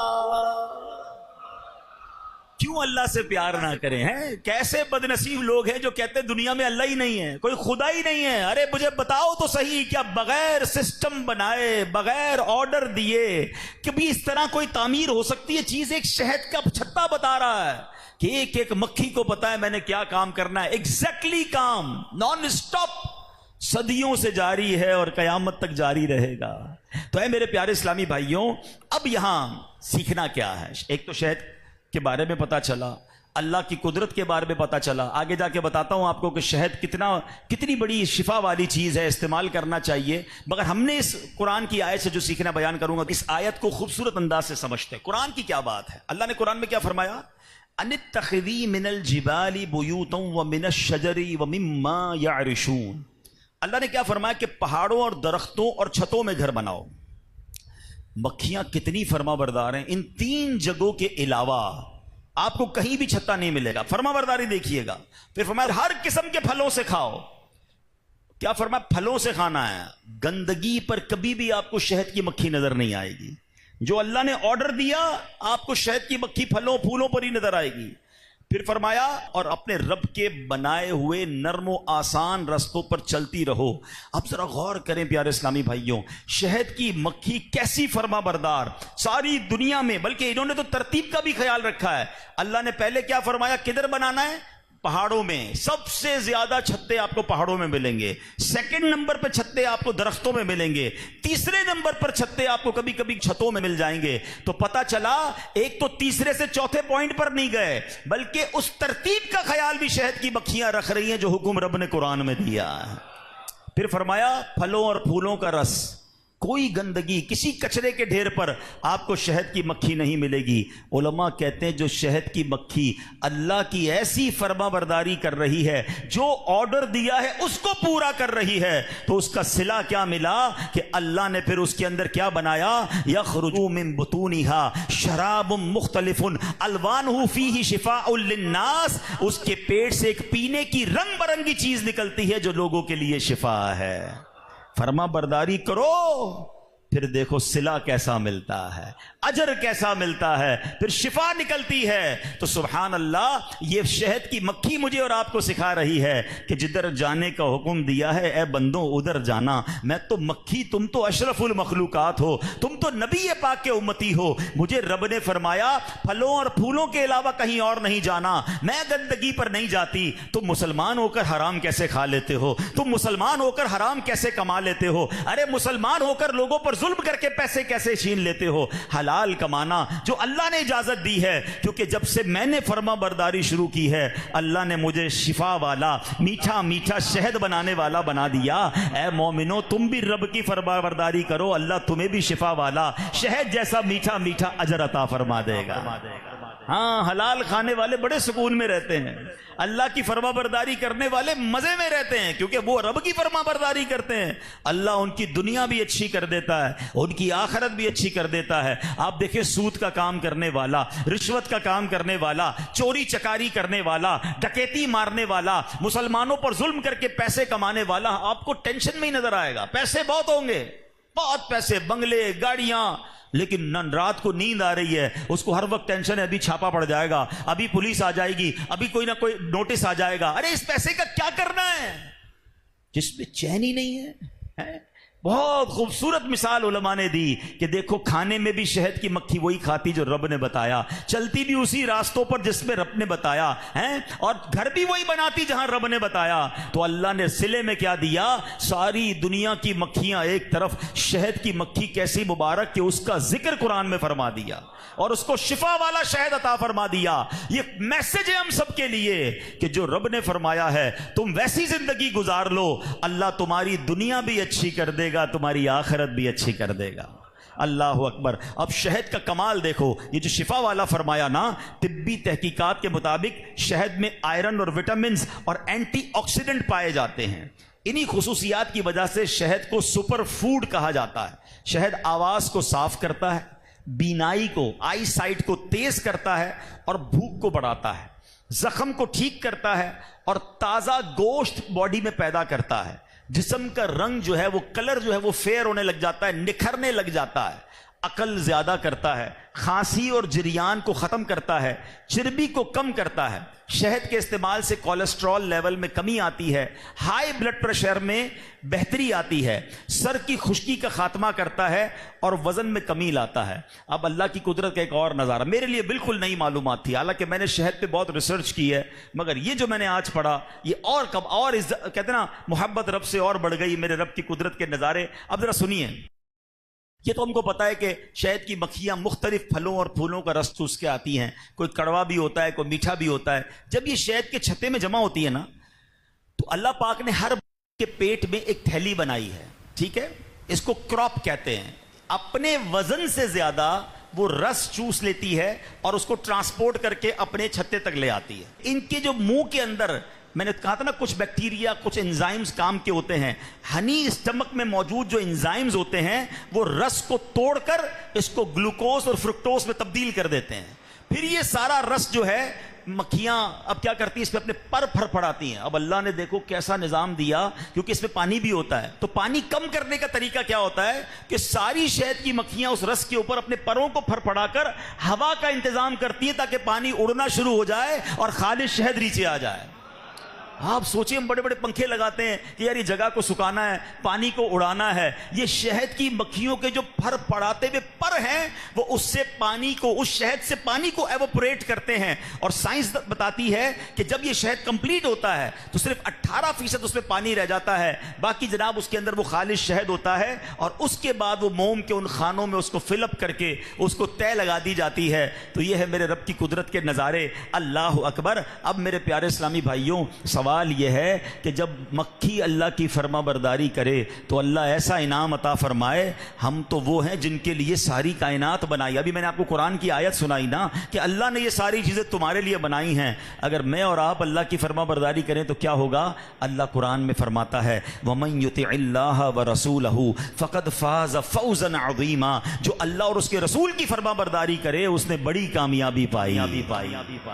کیوں اللہ سے پیار نہ کریں؟ ہیں کیسے بد نصیب لوگ ہیں جو کہتے ہیں دنیا میں اللہ ہی نہیں ہے، کوئی خدا ہی نہیں ہے۔ ارے مجھے بتاؤ تو صحیح، کیا بغیر سسٹم بنائے، بغیر آرڈر دیے کبھی اس طرح کوئی تعمیر ہو سکتی ہے چیز؟ ایک شہد کا چھتا بتا رہا ہے کہ ایک ایک مکھی کو پتا ہے میں نے کیا کام کرنا ہے، ایگزیکٹلی کام نان اسٹاپ صدیوں سے جاری ہے اور قیامت تک جاری رہے گا۔ تو اے میرے پیارے اسلامی بھائیوں، اب یہاں سیکھنا کیا ہے؟ ایک تو شہد کے بارے میں پتا چلا، اللہ کی قدرت کے بارے میں پتا چلا، آگے جا کے بتاتا ہوں آپ کو کہ شہد کتنی بڑی شفا والی چیز ہے، استعمال کرنا چاہیے۔ مگر ہم نے اس قرآن کی آیت سے جو سیکھنا بیان کروں گا، اس آیت کو خوبصورت انداز سے سمجھتے ہیں۔ قرآن کی کیا بات ہے؟ اللہ نے قرآن میں کیا فرمایا؟ ان اتخذی من الجبال بیوتا ومن الشجر ومما یعرشون۔ اللہ نے کیا فرمایا کہ پہاڑوں اور درختوں اور چھتوں میں گھر بناؤ۔ مکھیاں کتنی فرما بردار ہیں، ان 3 جگہوں کے علاوہ آپ کو کہیں بھی چھتا نہیں ملے گا۔ فرما برداری دیکھیے گا۔ پھر فرمایا ہر قسم کے پھلوں سے کھاؤ۔ کیا فرمایا؟ پھلوں سے کھانا ہے۔ گندگی پر کبھی بھی آپ کو شہد کی مکھی نظر نہیں آئے گی۔ جو اللہ نے آرڈر دیا آپ کو شہد کی مکھی پھلوں پھولوں پر ہی نظر آئے گی۔ پھر فرمایا اور اپنے رب کے بنائے ہوئے نرم و آسان رستوں پر چلتی رہو۔ اب ذرا غور کریں پیارے اسلامی بھائیوں، شہد کی مکھی کیسی فرما بردار ساری دنیا میں، بلکہ انہوں نے تو ترتیب کا بھی خیال رکھا ہے۔ اللہ نے پہلے کیا فرمایا؟ کدھر بنانا ہے؟ پہاڑوں میں۔ سب سے زیادہ چھتے آپ کو پہاڑوں میں ملیں گے۔ سیکنڈ نمبر پہ چھتے آپ کو درختوں میں ملیں گے۔ تیسرے نمبر پر چھتے آپ کو کبھی کبھی چھتوں میں مل جائیں گے۔ تو پتا چلا ایک تو تیسرے سے چوتھے پوائنٹ پر نہیں گئے، بلکہ اس ترتیب کا خیال بھی شہد کی مکھیاں رکھ رہی ہیں جو حکم رب نے قرآن میں دیا۔ پھر فرمایا پھلوں اور پھولوں کا رس، کوئی گندگی کسی کچرے کے ڈھیر پر آپ کو شہد کی مکھی نہیں ملے گی۔ علماء کہتے ہیں جو شہد کی مکھی اللہ کی ایسی فرما برداری کر رہی ہے، جو آرڈر دیا ہے اس کو پورا کر رہی ہے، تو اس کا صلہ کیا ملا کہ اللہ نے پھر اس کے اندر کیا بنایا؟ یخرج من بطونها شراب مختلف الوانہ فیہ شفاء للناس۔ اس کے پیٹ سے ایک پینے کی رنگ برنگی چیز نکلتی ہے جو لوگوں کے لیے شفا ہے۔ فرما برداری کرو، پھر دیکھو صلہ کیسا ملتا ہے، اجر کیسا ملتا ہے، پھر شفا نکلتی ہے۔ تو سبحان اللہ، یہ شہد کی مکھی مجھے اور آپ کو سکھا رہی ہے کہ جدھر جانے کا حکم دیا ہے اے بندوں ادھر جانا۔ میں تو مکھی، تم تو اشرف المخلوقات ہو، تم تو نبی پاک کے امتی ہو۔ مجھے رب نے فرمایا پھلوں اور پھولوں کے علاوہ کہیں اور نہیں جانا، میں گندگی پر نہیں جاتی۔ تم مسلمان ہو کر حرام کیسے کھا لیتے ہو؟ تم مسلمان ہو کر حرام کیسے کما لیتے ہو؟ ارے مسلمان ہو کر لوگوں پر ظلم کر کے پیسے کیسے چھین لیتے ہو؟ حلال کمانا جو اللہ نے اجازت دی ہے، کیونکہ جب سے میں نے فرما برداری شروع کی ہے اللہ نے مجھے شفا والا، میٹھا میٹھا شہد بنانے والا بنا دیا۔ اے مومنو، تم بھی رب کی فرما برداری کرو، اللہ تمہیں بھی شفا والا شہد جیسا میٹھا میٹھا اجر عطا فرما دے گا۔ ہاں، حلال کھانے والے بڑے سکون میں رہتے ہیں، اللہ کی فرما برداری کرنے والے مزے میں رہتے ہیں، کیونکہ وہ رب کی فرما برداری کرتے ہیں۔ اللہ ان کی دنیا بھی اچھی کر دیتا ہے، ان کی آخرت بھی اچھی کر دیتا ہے۔ آپ دیکھیں سود کا کام کرنے والا، رشوت کا کام کرنے والا، چوری چکاری کرنے والا، ڈکیتی مارنے والا، مسلمانوں پر ظلم کر کے پیسے کمانے والا، آپ کو ٹینشن میں ہی نظر آئے گا۔ پیسے بہت ہوں گے، بہت پیسے، بنگلے، گاڑیاں، لیکن رات کو نیند آ رہی ہے، اس کو ہر وقت ٹینشن ہے ابھی چھاپا پڑ جائے گا، ابھی پولیس آ جائے گی، ابھی کوئی نہ کوئی نوٹس آ جائے گا۔ ارے اس پیسے کا کیا کرنا ہے جس میں چین ہی نہیں ہے؟ بہت خوبصورت مثال علماء نے دی کہ دیکھو کھانے میں بھی شہد کی مکھی وہی کھاتی جو رب نے بتایا، چلتی بھی اسی راستوں پر جس میں رب نے بتایا ہے، اور گھر بھی وہی بناتی جہاں رب نے بتایا۔ تو اللہ نے صلے میں کیا دیا؟ ساری دنیا کی مکھیاں ایک طرف، شہد کی مکھی کیسی مبارک کہ اس کا ذکر قرآن میں فرما دیا اور اس کو شفا والا شہد عطا فرما دیا۔ یہ میسج ہے ہم سب کے لیے کہ جو رب نے فرمایا ہے تم ویسی زندگی گزار لو، اللہ تمہاری دنیا بھی اچھی کر دے گا، تمہاری آخرت بھی اچھی کر دے گا۔ اللہ اکبر۔ اب شہد کا کمال دیکھو، یہ جو شفا والا فرمایا نا، طبی تحقیقات کے مطابق شہد میں آئرن اور وٹامنز اور اینٹی آکسیڈنٹ پائے جاتے ہیں۔ انہی خصوصیات کی وجہ سے شہد کو سپر فوڈ کہا جاتا ہے۔ شہد آواز کو صاف کرتا ہے، بینائی کو آئی سائٹ کو تیز کرتا ہے اور بھوک کو بڑھاتا ہے، زخم کو ٹھیک کرتا ہے اور تازہ گوشت باڈی میں پیدا کرتا ہے، جسم کا رنگ جو ہے وہ کلر جو ہے وہ فیئر ہونے لگ جاتا ہے، نکھرنے لگ جاتا ہے، عقل زیادہ کرتا ہے، کھانسی اور جریان کو ختم کرتا ہے، چربی کو کم کرتا ہے، شہد کے استعمال سے کولیسٹرول لیول میں کمی آتی ہے، ہائی بلڈ پریشر میں بہتری آتی ہے، سر کی خشکی کا خاتمہ کرتا ہے اور وزن میں کمی لاتا ہے۔ اب اللہ کی قدرت کا ایک اور نظارہ، میرے لیے بالکل نئی معلومات تھی، حالانکہ میں نے شہد پہ بہت ریسرچ کی ہے، مگر یہ جو میں نے آج پڑھا یہ اور کب اور کہتے ہیں نا محبت رب سے اور بڑھ گئی، میرے رب کی قدرت کے نظارے۔ اب ذرا سنیے، یہ تو ہم کو پتا ہے کہ شہد کی مکھیاں مختلف پھلوں اور پھولوں کا رس چوس کے آتی ہیں، کوئی کڑوا بھی ہوتا ہے، کوئی میٹھا بھی ہوتا ہے۔ جب یہ شہد کے چھتے میں جمع ہوتی ہے نا تو اللہ پاک نے ہر کے پیٹ میں ایک تھیلی بنائی ہے، ٹھیک ہے، اس کو کراپ کہتے ہیں، اپنے وزن سے زیادہ وہ رس چوس لیتی ہے اور اس کو ٹرانسپورٹ کر کے اپنے چھتے تک لے آتی ہے۔ ان کے جو منہ کے اندر میں نے کہا تھا نا کچھ بیکٹیریا کچھ انزائمز کام کے ہوتے ہیں، ہنی اسٹمک میں موجود جو انزائمز ہوتے ہیں وہ رس کو توڑ کر اس کو گلوکوز اور فرکٹوز میں تبدیل کر دیتے ہیں، پھر یہ سارا رس جو ہے مکھیاں اب کیا کرتی ہیں، اس پہ اپنے پر پھر پھڑاتی ہیں۔ اب اللہ نے دیکھو کیسا نظام دیا، کیونکہ اس میں پانی بھی ہوتا ہے، تو پانی کم کرنے کا طریقہ کیا ہوتا ہے کہ ساری شہد کی مکھیاں اس رس کے اوپر اپنے پروں کو پھر پھڑا کر ہوا کا انتظام کرتی ہیں تاکہ پانی اڑنا شروع ہو جائے اور خالص شہد نیچے آ جائے۔ آپ سوچیں ہم بڑے بڑے پنکھے لگاتے ہیں کہ یار یہ جگہ کو سکھانا ہے، پانی کو اڑانا ہے، یہ شہد کی مکھیوں کے جو پھر پڑاتے ہوئے پر ہیں وہ اس سے پانی کو، اس شہد سے پانی کو ایوپوریٹ کرتے ہیں، اور سائنس بتاتی ہے کہ جب یہ شہد کمپلیٹ ہوتا ہے تو صرف 18% اس میں پانی رہ جاتا ہے، باقی جناب اس کے اندر وہ خالص شہد ہوتا ہے، اور اس کے بعد وہ موم کے ان خانوں میں اس کو فل اپ کر کے اس کو تہ لگا دی جاتی ہے۔ تو یہ ہے میرے رب کی قدرت کے نظارے، اللہ اکبر۔ اب میرے پیارے اسلامی بھائیوں، سوال یہ ہے کہ جب مکھی اللہ کی فرما برداری کرے تو اللہ ایسا انعام عطا فرمائے، ہم تو وہ ہیں جن کے لیے ساری کائنات بنائی۔ ابھی میں نے آپ کو قرآن کی آیت سنائی نا کہ اللہ نے یہ ساری چیزیں تمہارے لیے بنائی ہیں، اگر میں اور آپ اللہ کی فرما برداری کریں تو کیا ہوگا؟ اللہ قرآن میں فرماتا ہے وَمَن يُطِعِ اللَّهَ وَرَسُولَهُ فَقَدْ فَازَ فَوْزًا عَظِيمًا، جو اللہ اور اس کے رسول کی فرما برداری کرے اس نے بڑی کامیابی پائی،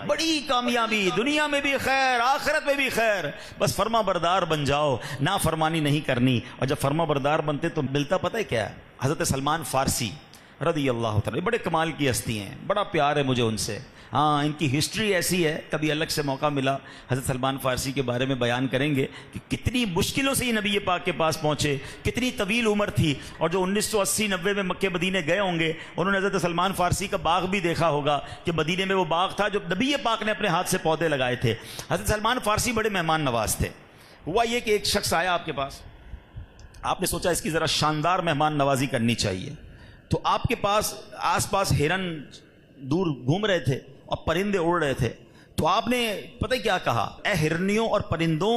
بڑی کامیابی، دنیا میں بھی خیر آخرت میں بھی خیر۔ بس فرما بردار بن جاؤ، نافرمانی نہیں کرنی۔ اور جب فرما بردار بنتے تو ملتا پتہ ہے کیا ہے؟ حضرت سلمان فارسی رضی اللہ تعالی، بڑے کمال کی ہستی ہیں، بڑا پیار ہے مجھے ان سے، ہاں ان کی ہسٹری ایسی ہے، کبھی الگ سے موقع ملا حضرت سلمان فارسی کے بارے میں بیان کریں گے کہ کتنی مشکلوں سے یہ نبی پاک کے پاس پہنچے، کتنی طویل عمر تھی، اور جو 1980-90 میں مکے مدینے گئے ہوں گے انہوں نے حضرت سلمان فارسی کا باغ بھی دیکھا ہوگا کہ مدینے میں وہ باغ تھا جو نبی پاک نے اپنے ہاتھ سے پودے لگائے تھے۔ حضرت سلمان فارسی بڑے مہمان نواز تھے۔ ہوا یہ کہ ایک شخص آیا آپ کے پاس، آپ نے سوچا اس کی ذرا شاندار مہمان نوازی کرنی چاہیے، تو آپ کے پاس آس پاس ہرن دور گھوم رہے تھے اور پرندے اڑ رہے تھے، تو آپ نے پتہ کیا کہا؟ اے ہرنیوں اور پرندوں،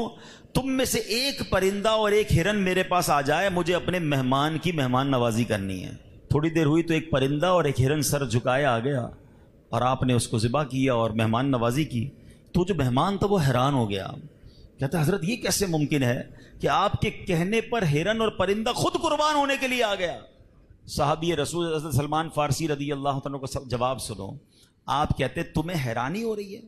تم میں سے ایک پرندہ اور ایک ہرن میرے پاس آ جائے، مجھے اپنے مہمان کی مہمان نوازی کرنی ہے۔ تھوڑی دیر ہوئی تو ایک پرندہ اور ایک ہرن سر جھکائے آ گیا اور آپ نے اس کو ذبح کیا اور مہمان نوازی کی۔ تو جو مہمان تھا وہ حیران ہو گیا، کہتا حضرت یہ کیسے ممکن ہے کہ آپ کے کہنے پر ہرن اور پرندہ خود قربان ہونے کے لیے آ گیا؟ صحابی رسول حضرت سلمان فارسی رضی اللہ عنہ کا جواب سنو، آپ کہتے تمہیں حیرانی ہو رہی ہے؟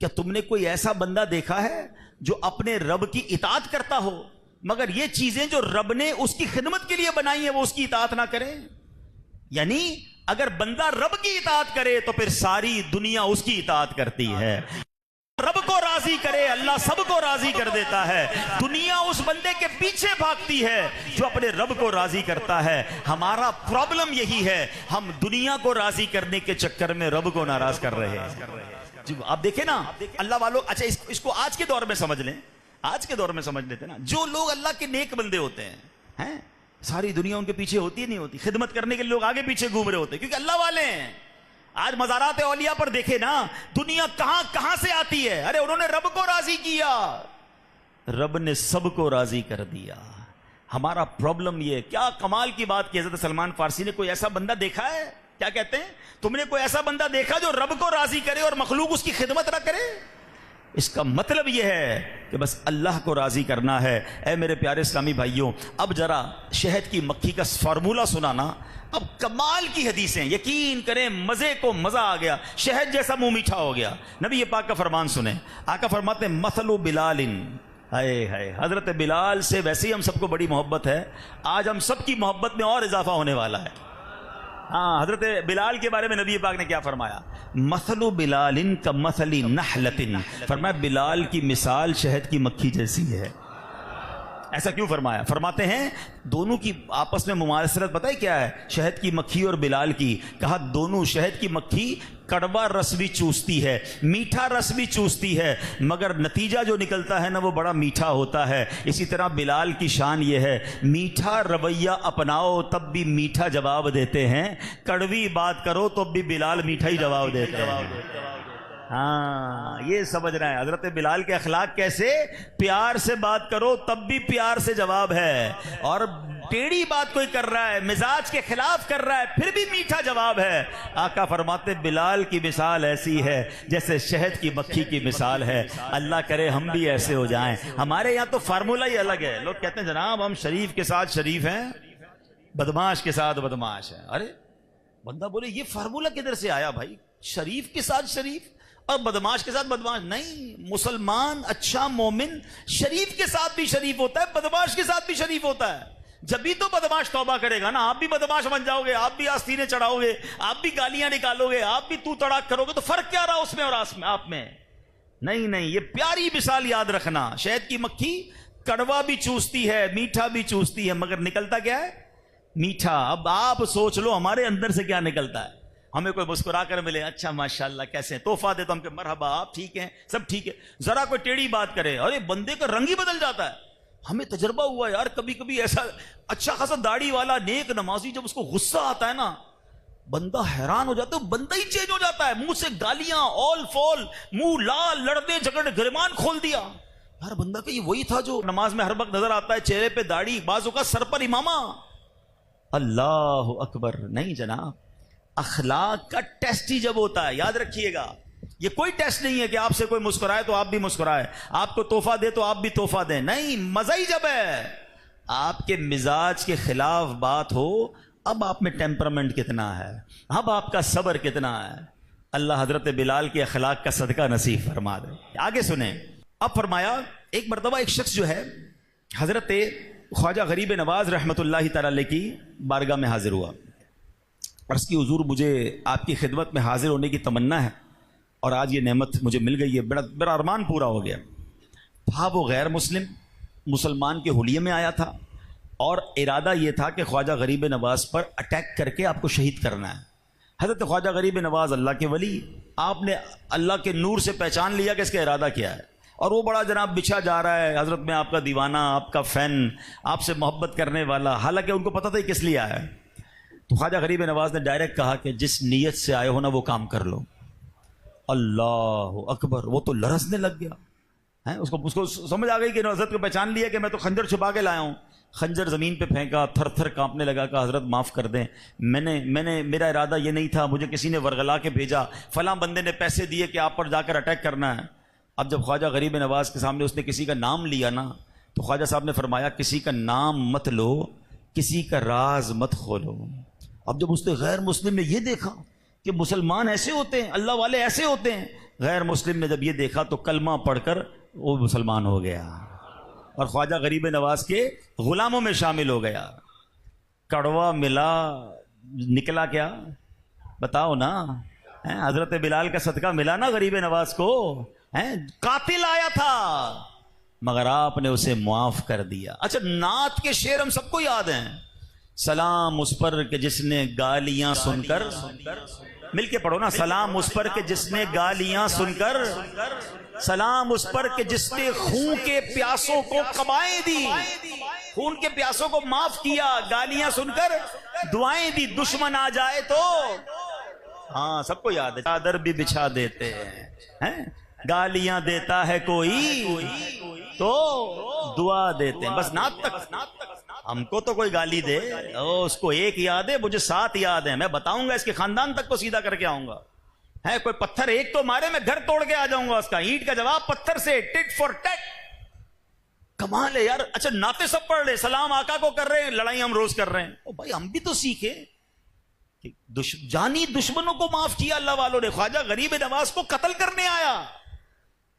کیا تم نے کوئی ایسا بندہ دیکھا ہے جو اپنے رب کی اطاعت کرتا ہو مگر یہ چیزیں جو رب نے اس کی خدمت کے لیے بنائی ہیں وہ اس کی اطاعت نہ کرے؟ یعنی اگر بندہ رب کی اطاعت کرے تو پھر ساری دنیا اس کی اطاعت کرتی ہے، رب کو راضی کرے اللہ سب کو راضی کر دیتا ہے، دنیا اس بندے کے پیچھے بھاگتی ہے جو اپنے رب کو راضی کرتا ہے۔ ہمارا پرابلم یہی ہے، ہم دنیا کو راضی کرنے کے چکر میں رب کو ناراض کر رہے ہیں۔ جی آپ دیکھیں نا اللہ والوں، اچھا اس کو آج کے دور میں سمجھ لیں، آج کے دور میں سمجھ لیتے نا، جو لوگ اللہ کے نیک بندے ہوتے ہیں ساری دنیا ان کے پیچھے ہوتی نہیں ہوتی، خدمت کرنے کے لوگ آگے پیچھے گھوم رہے ہوتے ہیں کیونکہ اللہ والے ہیں۔ آج مزارات اولیاء پر دیکھے نا دنیا کہاں کہاں سے آتی ہے، ارے انہوں نے رب کو راضی کیا، رب نے سب کو راضی کر دیا۔ ہمارا پرابلم یہ، کیا کمال کی بات کی حضرت سلمان فارسی نے، کوئی ایسا بندہ دیکھا ہے؟ کیا کہتے ہیں؟ تم نے کوئی ایسا بندہ دیکھا جو رب کو راضی کرے اور مخلوق اس کی خدمت نہ کرے؟ اس کا مطلب یہ ہے کہ بس اللہ کو راضی کرنا ہے۔ اے میرے پیارے اسلامی بھائیوں، اب ذرا شہد کی مکھی کا فارمولہ سنانا۔ اب کمال کی حدیثیں، یقین کریں مزے کو مزہ آ گیا، شہد جیسا منہ میٹھا ہو گیا۔ نبی پاک کا فرمان سنیں، آقا فرماتے ہیں مثل بلال، ہائے ہائے، حضرت بلال سے ویسے ہی ہم سب کو بڑی محبت ہے، آج ہم سب کی محبت میں اور اضافہ ہونے والا ہے۔ ہاں، حضرت بلال کے بارے میں نبی پاک نے کیا فرمایا؟ مثل بلال کمثل نحلۃ، فرمایا بلال کی مثال شہد کی مکھی جیسی ہے۔ ایسا کیوں فرمایا؟ فرماتے ہیں دونوں کی آپس میں مماثلت پتہ ہے کیا ہے؟ شہد کی مکھی اور بلال کی۔ کہا دونوں، شہد کی مکھی کڑوا رس بھی چوستی ہے، میٹھا رس بھی چوستی ہے، مگر نتیجہ جو نکلتا ہے نا وہ بڑا میٹھا ہوتا ہے۔ اسی طرح بلال کی شان یہ ہے، میٹھا رویہ اپناؤ تب بھی میٹھا جواب دیتے ہیں، کڑوی بات کرو تو بھی بلال میٹھا ہی جواب دیتے ہیں۔ ہاں، یہ سمجھ رہے ہیں حضرت بلال کے اخلاق کیسے؟ پیار سے بات کرو تب بھی پیار سے جواب ہے، اور ٹیڑھی بات کوئی کر رہا ہے، مزاج کے خلاف کر رہا ہے، پھر بھی میٹھا جواب ہے۔ آقا فرماتے بلال کی مثال ایسی ہے جیسے شہد کی مکھی کی مثال ہے۔ اللہ کرے ہم بھی ایسے ہو جائیں۔ ہمارے یہاں تو فارمولہ ہی الگ ہے، لوگ کہتے ہیں جناب ہم شریف کے ساتھ شریف ہیں، بدماش کے ساتھ بدماش ہیں۔ ارے بندہ بولے یہ فارمولہ کدھر سے آیا بھائی؟ شریف کے ساتھ شریف اور بدماش کے ساتھ بدماش نہیں۔ مسلمان اچھا مومن شریف کے ساتھ بھی شریف ہوتا ہے، بدماش کے ساتھ بھی شریف ہوتا ہے۔ جبھی تو بدماش توبہ کرے گا نا، آپ بھی بدماش بن جاؤ گے، آپ بھی آستینے چڑھاؤ گے، آپ بھی گالیاں نکالو گے، آپ بھی تو تڑاک کرو گے، تو فرق کیا رہا اس میں اور آپ میں؟ نہیں، یہ پیاری مثال یاد رکھنا، شہد کی مکھی کڑوا بھی چوستی ہے، میٹھا بھی چوستی ہے، مگر نکلتا کیا ہے؟ میٹھا۔ اب آپ سوچ لو ہمارے اندر سے کیا نکلتا ہے؟ ہمیں کوئی مسکرا کر ملے، اچھا ماشاءاللہ کیسے ہیں، تحفہ دے تو ہم کہ مرحبا آپ ٹھیک ہیں، سب ٹھیک ہے۔ ذرا کوئی ٹیڑھی بات کرے، ارے بندے کا رنگ ہی بدل جاتا ہے۔ ہمیں تجربہ ہوا یار، کبھی کبھی ایسا اچھا خاصا داڑھی والا نیک نمازی جب اس کو غصہ آتا ہے نا، بندہ حیران ہو جاتا ہے، بندہ ہی چینج ہو جاتا ہے، منہ سے گالیاں اول فول، منہ لال، لڑنے جھگڑنے، گریبان کھول دیا۔ یار بندہ کہ یہ وہی تھا جو نماز میں ہر وقت نظر آتا ہے، چہرے پہ داڑھی، بازو کا سر پر امامہ۔ اللہ اکبر! نہیں جناب، اخلاق کا ٹیسٹ ہی جب ہوتا ہے، یاد رکھیے گا، یہ کوئی ٹیسٹ نہیں ہے کہ آپ سے کوئی مسکرائے تو آپ بھی مسکرائے، آپ کو تحفہ دے تو آپ بھی تحفہ دیں، نہیں، مزہ ہی جب ہے آپ کے مزاج کے خلاف بات ہو، اب آپ میں ٹیمپرمنٹ کتنا ہے، اب آپ کا صبر کتنا ہے۔ اللہ حضرت بلال کے اخلاق کا صدقہ نصیب فرما دے۔ آگے سنیں، اب فرمایا ایک مرتبہ ایک شخص جو ہے حضرت خواجہ غریب نواز رحمۃ اللہ تعالی علیہ کی بارگاہ میں حاضر ہوا، عرض کی حضور مجھے آپ کی خدمت میں حاضر ہونے کی تمنا ہے، اور آج یہ نعمت مجھے مل گئی ہے، بڑا ارمان پورا ہو گیا۔ تھا وہ غیر مسلمان کے حلیے میں آیا تھا، اور ارادہ یہ تھا کہ خواجہ غریب نواز پر اٹیک کر کے آپ کو شہید کرنا ہے۔ حضرت خواجہ غریب نواز اللہ کے ولی، آپ نے اللہ کے نور سے پہچان لیا کہ اس کا ارادہ کیا ہے، اور وہ بڑا جناب بچھا جا رہا ہے، حضرت میں آپ کا دیوانہ، آپ کا فین، آپ سے محبت کرنے والا، حالانکہ ان کو پتہ تھا کس لیے آیا ہے۔ تو خواجہ غریب نواز نے ڈائریکٹ کہا کہ جس نیت سے آئے ہو نا وہ کام کر لو۔ اللہ اکبر! وہ تو لرزنے لگ گیا، اس کو سمجھ آ گئی کہ حضرت کو پہچان لیا کہ میں تو خنجر چھپا کے لایا ہوں۔ خنجر زمین پہ پھینکا، تھر تھر کانپنے لگا، کہ حضرت معاف کر دیں، میرا ارادہ یہ نہیں تھا، مجھے کسی نے ورغلا کے بھیجا، فلاں بندے نے پیسے دیے کہ آپ پر جا کر اٹیک کرنا ہے۔ اب جب خواجہ غریب نواز کے سامنے اس نے کسی کا نام لیا نا، تو خواجہ صاحب نے فرمایا کسی کا نام مت لو، کسی کا راز مت کھولو۔ اب جب اس نے غیر مسلم نے یہ دیکھا کہ مسلمان ایسے ہوتے ہیں، اللہ والے ایسے ہوتے ہیں، غیر مسلم نے جب یہ دیکھا تو کلمہ پڑھ کر وہ مسلمان ہو گیا، اور خواجہ غریب نواز کے غلاموں میں شامل ہو گیا۔ کڑوا ملا، نکلا کیا بتاؤ نا؟ حضرت بلال کا صدقہ ملا نا غریب نواز کو، قاتل آیا تھا مگر آپ نے اسے معاف کر دیا۔ اچھا، نعت کے شعر ہم سب کو یاد ہیں، سلام اس پر کہ جس نے گالیاں سن کر، مل کے پڑھو نا، سلام اس پر کہ جس نے گالیاں سن کر، سلام اس پر کہ جس نے خون کے پیاسوں کو قبائیں دی، خون کے پیاسوں کو معاف کیا، گالیاں سن کر دعائیں دی، دشمن آ جائے تو، ہاں سب کو یاد ہے، چادر بھی بچھا دیتے ہیں، گالیاں دیتا ہے کوئی تو دعا دیتے ہیں، بس نعت تک۔ ہم کو تو کوئی گالی دے، اس کو ایک یاد ہے، مجھے 7 یاد ہیں، میں بتاؤں گا، اس کے خاندان تک کو سیدھا کر کے آؤں گا۔ ہے کوئی پتھر ایک تو مارے میں گھر توڑ کے آ جاؤں گا اس کا، اینٹ کا جواب پتھر سے، ٹٹ فور ٹٹ. کمال ہے یار. اچھا نعتیں سب پڑھ رہے، سلام آقا کو کر رہے ہیں، لڑائی ہم روز کر رہے ہیں. او بھائی ہم بھی تو سیکھیں. جانی دشمنوں کو معاف کیا اللہ والوں نے. خواجہ غریب نواز کو قتل کرنے آیا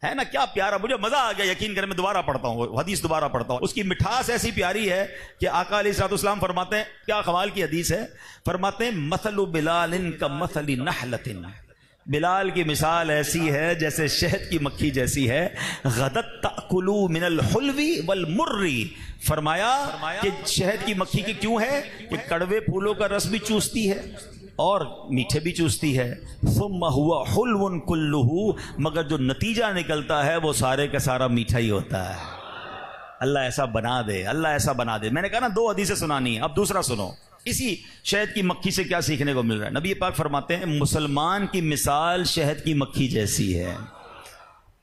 ہے نا. کیا پیارا، مجھے مزہ آ گیا. یقین کریں میں دوبارہ پڑھتا ہوں حدیث، دوبارہ پڑھتا ہوں. اس کی مٹھاس ایسی پیاری ہے کہ آقا علیہ الصلوۃ والسلام فرماتے ہیں، کیا کمال کی حدیث ہے، فرماتے ہیں مثل بلال کا مثل نحلۃ، بلال کی مثال ایسی ہے جیسے شہد کی مکھی جیسی ہے. غدت تأکلو من الحلو والمر، فرمایا کہ شہد کی مکھی کی کیوں ہے کہ کڑوے پھولوں کا رس بھی چوستی ہے اور میٹھے بھی چوستی ہے. ثم ہوا حلو کلہ، مگر جو نتیجہ نکلتا ہے وہ سارے کا سارا میٹھا ہی ہوتا ہے. اللہ ایسا بنا دے، اللہ ایسا بنا دے. میں نے کہا نا 2 حدیثیں سنانی ہے، اب دوسرا سنو. اسی شہد کی مکھی سے کیا سیکھنے کو مل رہا ہے. نبی پاک فرماتے ہیں مسلمان کی مثال شہد کی مکھی جیسی ہے.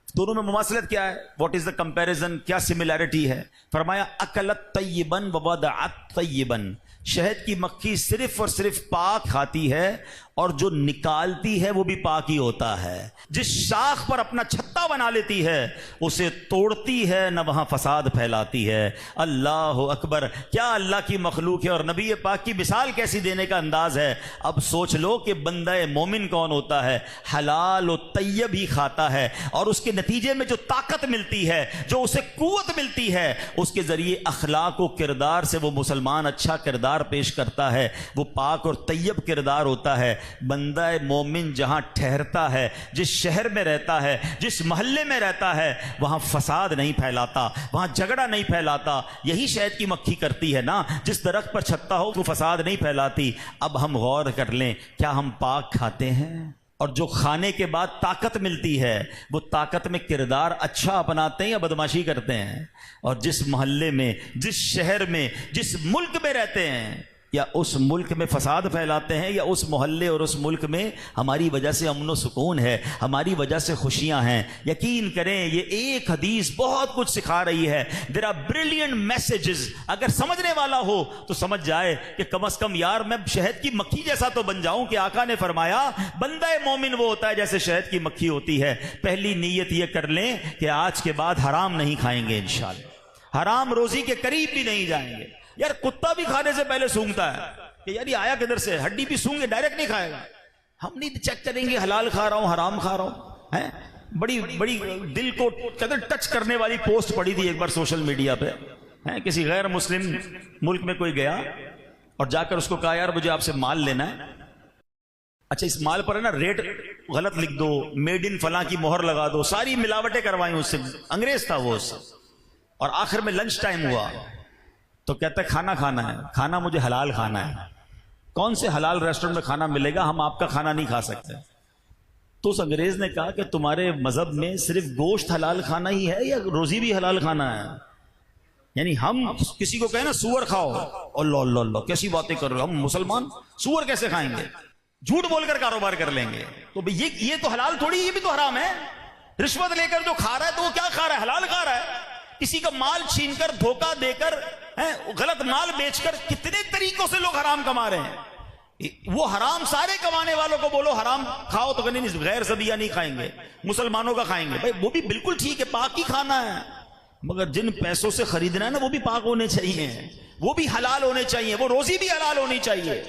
دونوں میں مماثلت کیا ہے؟ واٹ از دا کمپیریزن، کیا سملیرٹی ہے؟ فرمایا اکلت طیباً ووضعت طیباً، شہد کی مکھی صرف اور صرف پاک کھاتی ہے اور جو نکالتی ہے وہ بھی پاک ہی ہوتا ہے. جس شاخ پر اپنا چھتا بنا لیتی ہے اسے توڑتی ہے نہ وہاں فساد پھیلاتی ہے. اللہ اکبر، کیا اللہ کی مخلوق ہے. اور نبی پاک کی مثال کیسی دینے کا انداز ہے. اب سوچ لو کہ بندہ مومن کون ہوتا ہے، حلال و طیب ہی کھاتا ہے اور اس کے نتیجے میں جو طاقت ملتی ہے، جو اسے قوت ملتی ہے، اس کے ذریعے اخلاق و کردار سے وہ مسلمان اچھا کردار پیش کرتا ہے، وہ پاک اور طیب کردار ہوتا ہے. بندہ مومن جہاں ٹھہرتا ہے، جس شہر میں رہتا ہے، جس محلے میں رہتا ہے، وہاں فساد نہیں پھیلاتا، وہاں جھگڑا نہیں پھیلاتا. یہی شہد کی مکھی کرتی ہے نا. جس درخت پر چھتا ہو وہ فساد نہیں پھیلاتی. اب ہم غور کر لیں، کیا ہم پاک کھاتے ہیں؟ اور جو کھانے کے بعد طاقت ملتی ہے وہ طاقت میں کردار اچھا اپناتے ہیں یا بدماشی کرتے ہیں؟ اور جس محلے میں، جس شہر میں، جس ملک میں رہتے ہیں، یا اس ملک میں فساد پھیلاتے ہیں، یا اس محلے اور اس ملک میں ہماری وجہ سے امن و سکون ہے، ہماری وجہ سے خوشیاں ہیں. یقین کریں یہ ایک حدیث بہت کچھ سکھا رہی ہے. There are brilliant messages. اگر سمجھنے والا ہو تو سمجھ جائے کہ کم از کم یار میں شہد کی مکھی جیسا تو بن جاؤں. کہ آقا نے فرمایا بندہ مومن وہ ہوتا ہے جیسے شہد کی مکھی ہوتی ہے. پہلی نیت یہ کر لیں کہ آج کے بعد حرام نہیں کھائیں گے انشاءاللہ، حرام روزی کے قریب بھی نہیں جائیں گے. یار کتا بھی کھانے سے پہلے سونگتا ہے کہ یار یہ آیا کدھر سے، ہڈی بھی سونگے، ڈائریکٹ نہیں کھائے گا. ہم نہیں چیک کریں گے حلال کھا رہا ہوں حرام کھا رہا ہوں. ہیں بڑی بڑی دل کو ٹچ کرنے والی پوسٹ پڑی تھی ایک بار سوشل میڈیا پہ. ہیں کسی غیر مسلم ملک میں کوئی گیا اور جا کر اس کو کہا یار مجھے آپ سے مال لینا ہے. اچھا اس مال پر ہے نا ریٹ غلط لکھ دو، میڈ ان فلاں کی مہر لگا دو، ساری ملاوٹیں کروائیں اس سے. انگریز تھا وہ اس سے. اور آخر میں لنچ ٹائم ہوا تو کہتا ہے کھانا کھانا ہے، کھانا مجھے حلال کھانا ہے. کون سے حلال ریسٹورنٹ میں کھانا ملے گا، ہم آپ کا کھانا نہیں کھا سکتے. تو اس انگریز نے کہا کہ تمہارے مذہب میں صرف گوشت حلال کھانا ہی ہے یا روزی بھی حلال کھانا ہے؟ یعنی ہم کسی کو کہیں نا سور کھاؤ، اللہ اللہ اللہ کیسی باتیں کر رہے ہو، ہم مسلمان سور کیسے کھائیں گے؟ جھوٹ بول کر کاروبار کر لیں گے. تو یہ تو حلال تھوڑی، یہ بھی تو حرام ہے. رشوت لے کر جو کھا رہا ہے تو وہ کیا کھا رہا ہے؟ حلال کھا رہا ہے. کسی کا مال چھین کر، دھوکہ دے کر، غلط مال بیچ کر کتنے طریقوں سے لوگ حرام کما رہے ہیں. وہ حرام سارے کمانے والوں کو بولو حرام کھاؤ تو کہیں نہیں غیر ذبیحہ نہیں کھائیں گے، مسلمانوں کا کھائیں گے. بھائی وہ بھی بالکل ٹھیک ہے، پاک ہی کھانا ہے، مگر جن پیسوں سے خریدنا ہے نا وہ بھی پاک ہونے چاہیے، وہ بھی حلال ہونے چاہیے، وہ روزی بھی حلال ہونی چاہیے.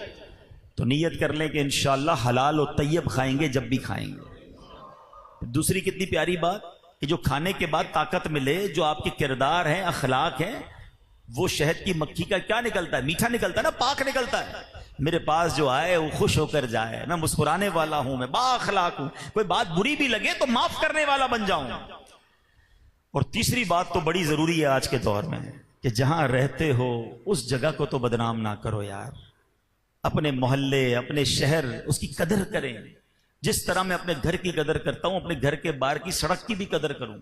تو نیت کر لیں کہ انشاءاللہ حلال و طیب کھائیں گے جب بھی کھائیں گے. دوسری کتنی پیاری بات کہ جو کھانے کے بعد طاقت ملے، جو آپ کے کردار ہیں، اخلاق ہیں، وہ شہد کی مکھی کا کیا نکلتا ہے؟ میٹھا نکلتا ہے نا، پاک نکلتا ہے. میرے پاس جو آئے وہ خوش ہو کر جائے، میں مسکرانے والا ہوں، میں با اخلاق ہوں، کوئی بات بری بھی لگے تو معاف کرنے والا بن جاؤں. اور تیسری بات تو بڑی ضروری ہے آج کے دور میں کہ جہاں رہتے ہو اس جگہ کو تو بدنام نہ کرو یار. اپنے محلے، اپنے شہر، اس کی قدر کریں. جس طرح میں اپنے گھر کی قدر کرتا ہوں، اپنے گھر کے باہر کی سڑک کی بھی قدر کروں.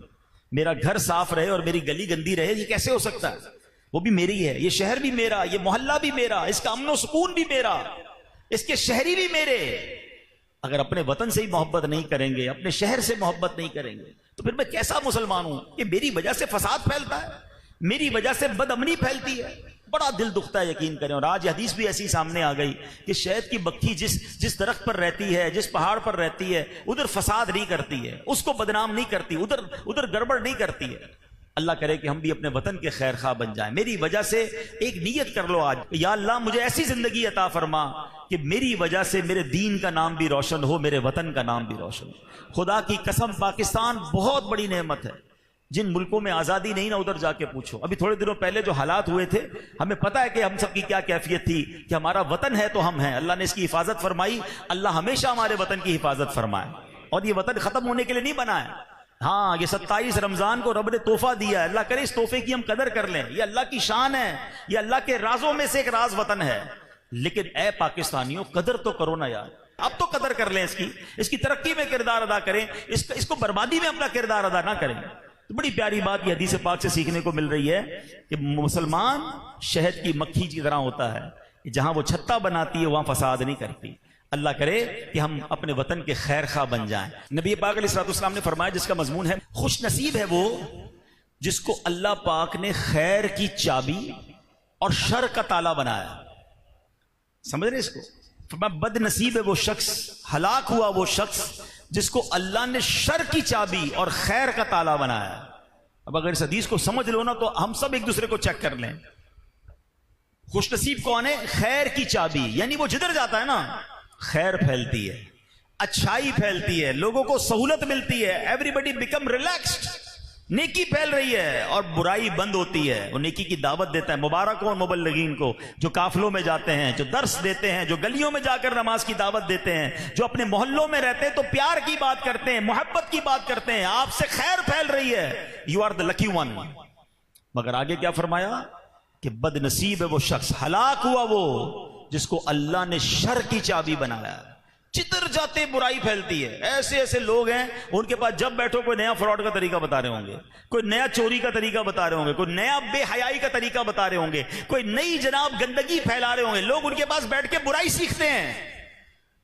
میرا گھر صاف رہے اور میری گلی گندی رہے، یہ کیسے ہو سکتا ہے؟ وہ بھی میری ہے، یہ شہر بھی میرا، یہ محلہ بھی میرا، اس کا امن و سکون بھی میرا، اس کے شہری بھی میرے. اگر اپنے وطن سے ہی محبت نہیں کریں گے، اپنے شہر سے محبت نہیں کریں گے تو پھر میں کیسا مسلمان ہوں؟ کہ میری وجہ سے فساد پھیلتا ہے، میری وجہ سے بد امنی پھیلتی ہے، بڑا دل دکھتا ہے یقین کریں. اور آج یہ حدیث بھی ایسی سامنے آ گئی کہ شہد کی مکھی جس درخت پر رہتی ہے, جس پہاڑ پر رہتی ہے, ادھر فساد نہیں کرتی ہے, اس کو بدنام نہیں کرتی, ادھر گڑبڑ نہیں کرتی ہے. اللہ کرے کہ ہم بھی اپنے وطن کے خیر خواہ بن جائیں. میری وجہ سے ایک نیت کر لو آج, یا اللہ مجھے ایسی زندگی عطا فرما کہ میری وجہ سے میرے دین کا نام بھی روشن ہو, میرے وطن کا نام بھی روشن ہو. خدا کی قسم پاکستان بہت بڑی نعمت ہے. جن ملکوں میں آزادی نہیں نا ادھر جا کے پوچھو. ابھی تھوڑے دنوں پہلے جو حالات ہوئے تھے, ہمیں پتہ ہے کہ ہم سب کی کیا کیفیت تھی, کہ ہمارا وطن ہے تو ہم ہیں, اللہ نے اس کی حفاظت فرمائی. اللہ ہمیشہ ہمارے وطن کی حفاظت فرمائے. اور یہ وطن ختم ہونے کے لیے نہیں بنا ہے. ہاں, یہ 27 رمضان کو رب نے تحفہ دیا ہے, اللہ کرے اس تحفے کی ہم قدر کر لیں. یہ اللہ کی شان ہے, یہ اللہ کے رازوں میں سے ایک راز وطن ہے. لیکن اے پاکستانیوں, قدر تو کرو نا یار. اب تو قدر کر لیں اس کی ترقی میں کردار ادا کریں, اس کو بربادی میں اپنا کردار ادا نہ کریں. تو بڑی پیاری بات یہ حدیث پاک سے سیکھنے کو مل رہی ہے کہ مسلمان شہد کی مکھی کی طرح ہوتا ہے, جہاں وہ چھتا بناتی ہے وہاں فساد نہیں کرتی. اللہ کرے کہ ہم اپنے وطن کے خیر خواہ بن جائیں. نبی پاک علیہ الصلوۃ والسلام نے فرمایا, جس کا مضمون ہے خوش نصیب ہے وہ جس کو اللہ پاک نے خیر کی چابی اور شر کا تالا بنایا. سمجھ رہے اس کو؟ فرمایا بد نصیب ہے وہ شخص, ہلاک ہوا وہ شخص جس کو اللہ نے شر کی چابی اور خیر کا تالا بنایا. اب اگر اس حدیث کو سمجھ لو نا تو ہم سب ایک دوسرے کو چیک کر لیں. خوش نصیب کون ہے؟ خیر کی چابی, یعنی وہ جدھر جاتا ہے نا خیر پھیلتی ہے, اچھائی پھیلتی ہے, لوگوں کو سہولت ملتی ہے, ایوری بڈی بیکم ریلیکسڈ, نیکی پھیل رہی ہے اور برائی بند ہوتی ہے. وہ نیکی کی دعوت دیتا ہے. مبارک ہو مبلغین کو جو قافلوں میں جاتے ہیں, جو درس دیتے ہیں, جو گلیوں میں جا کر نماز کی دعوت دیتے ہیں, جو اپنے محلوں میں رہتے ہیں تو پیار کی بات کرتے ہیں, محبت کی بات کرتے ہیں. آپ سے خیر پھیل رہی ہے, you are the lucky one. مگر آگے کیا فرمایا کہ بد نصیب ہے وہ شخص, ہلاک ہوا وہ جس کو اللہ نے شر کی چابی بنایا. جدھر جاتے برائی پھیلتی ہے. ایسے ایسے لوگ ہیں, ان کے پاس جب بیٹھو کوئی نیا فراڈ کا طریقہ بتا رہے ہوں گے, کوئی نیا چوری کا طریقہ بتا رہے ہوں گے, کوئی نیا بے حیائی کا طریقہ بتا رہے ہوں گے, کوئی نئی جناب گندگی پھیلا رہے ہوں گے. لوگ ان کے پاس بیٹھ کے برائی سیکھتے ہیں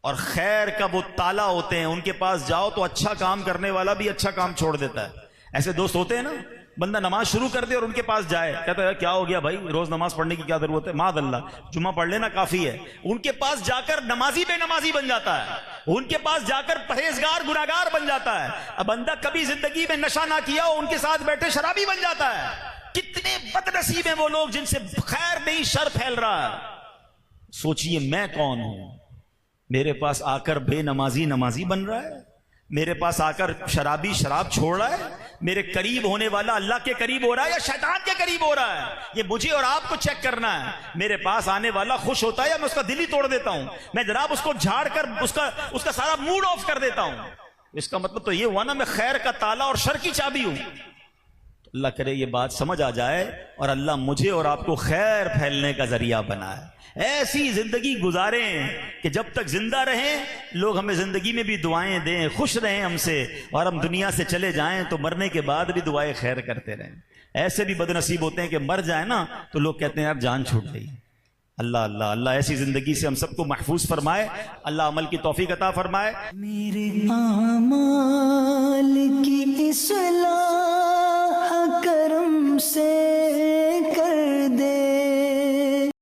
اور خیر کا وہ تالا ہوتے ہیں. ان کے پاس جاؤ تو اچھا کام کرنے والا بھی اچھا کام چھوڑ دیتا ہے. ایسے دوست ہوتے ہیں نا, بندہ نماز شروع کر دے اور ان کے پاس جائے, کہتا ہے کیا ہو گیا بھائی, روز نماز پڑھنے کی کیا ضرورت ہے, معاذ اللہ جمعہ پڑھ لینا کافی ہے. ان کے پاس جا کر نمازی بے نمازی بن جاتا ہے, ان کے پاس جا کر پرہیزگار گناہگار بن جاتا ہے. اب بندہ کبھی زندگی میں نشہ نہ کیا ہو, ان کے ساتھ بیٹھے شرابی بن جاتا ہے. کتنے بد نصیب ہیں وہ لوگ جن سے خیر نہیں شر پھیل رہا ہے. سوچئے میں کون ہوں, میرے پاس آ کر بے نمازی نمازی بن رہا ہے, میرے پاس آ کر شرابی شراب چھوڑ رہا ہے, میرے قریب ہونے والا اللہ کے قریب ہو رہا ہے یا شیطان کے قریب ہو رہا ہے. یہ مجھے اور آپ کو چیک کرنا ہے. میرے پاس آنے والا خوش ہوتا ہے یا میں اس کا دل ہی توڑ دیتا ہوں, میں جناب اس کو جھاڑ کر اس کا سارا موڈ آف کر دیتا ہوں. اس کا مطلب تو یہ ہوا نا میں خیر کا تالا اور شر کی چابی ہوں. اللہ کرے یہ بات سمجھ آ جائے اور اللہ مجھے اور آپ کو خیر پھیلنے کا ذریعہ بنائے. ایسی زندگی گزاریں کہ جب تک زندہ رہیں لوگ ہمیں زندگی میں بھی دعائیں دیں, خوش رہیں ہم سے, اور ہم دنیا سے چلے جائیں تو مرنے کے بعد بھی دعائیں خیر کرتے رہیں. ایسے بھی بد نصیب ہوتے ہیں کہ مر جائیں نا تو لوگ کہتے ہیں یار جان چھوٹ گئی. اللہ اللہ اللہ ایسی زندگی سے ہم سب کو محفوظ فرمائے. اللہ عمل کی توفیق عطا فرمائے. میرے اعمال کی اصلاح کرم سے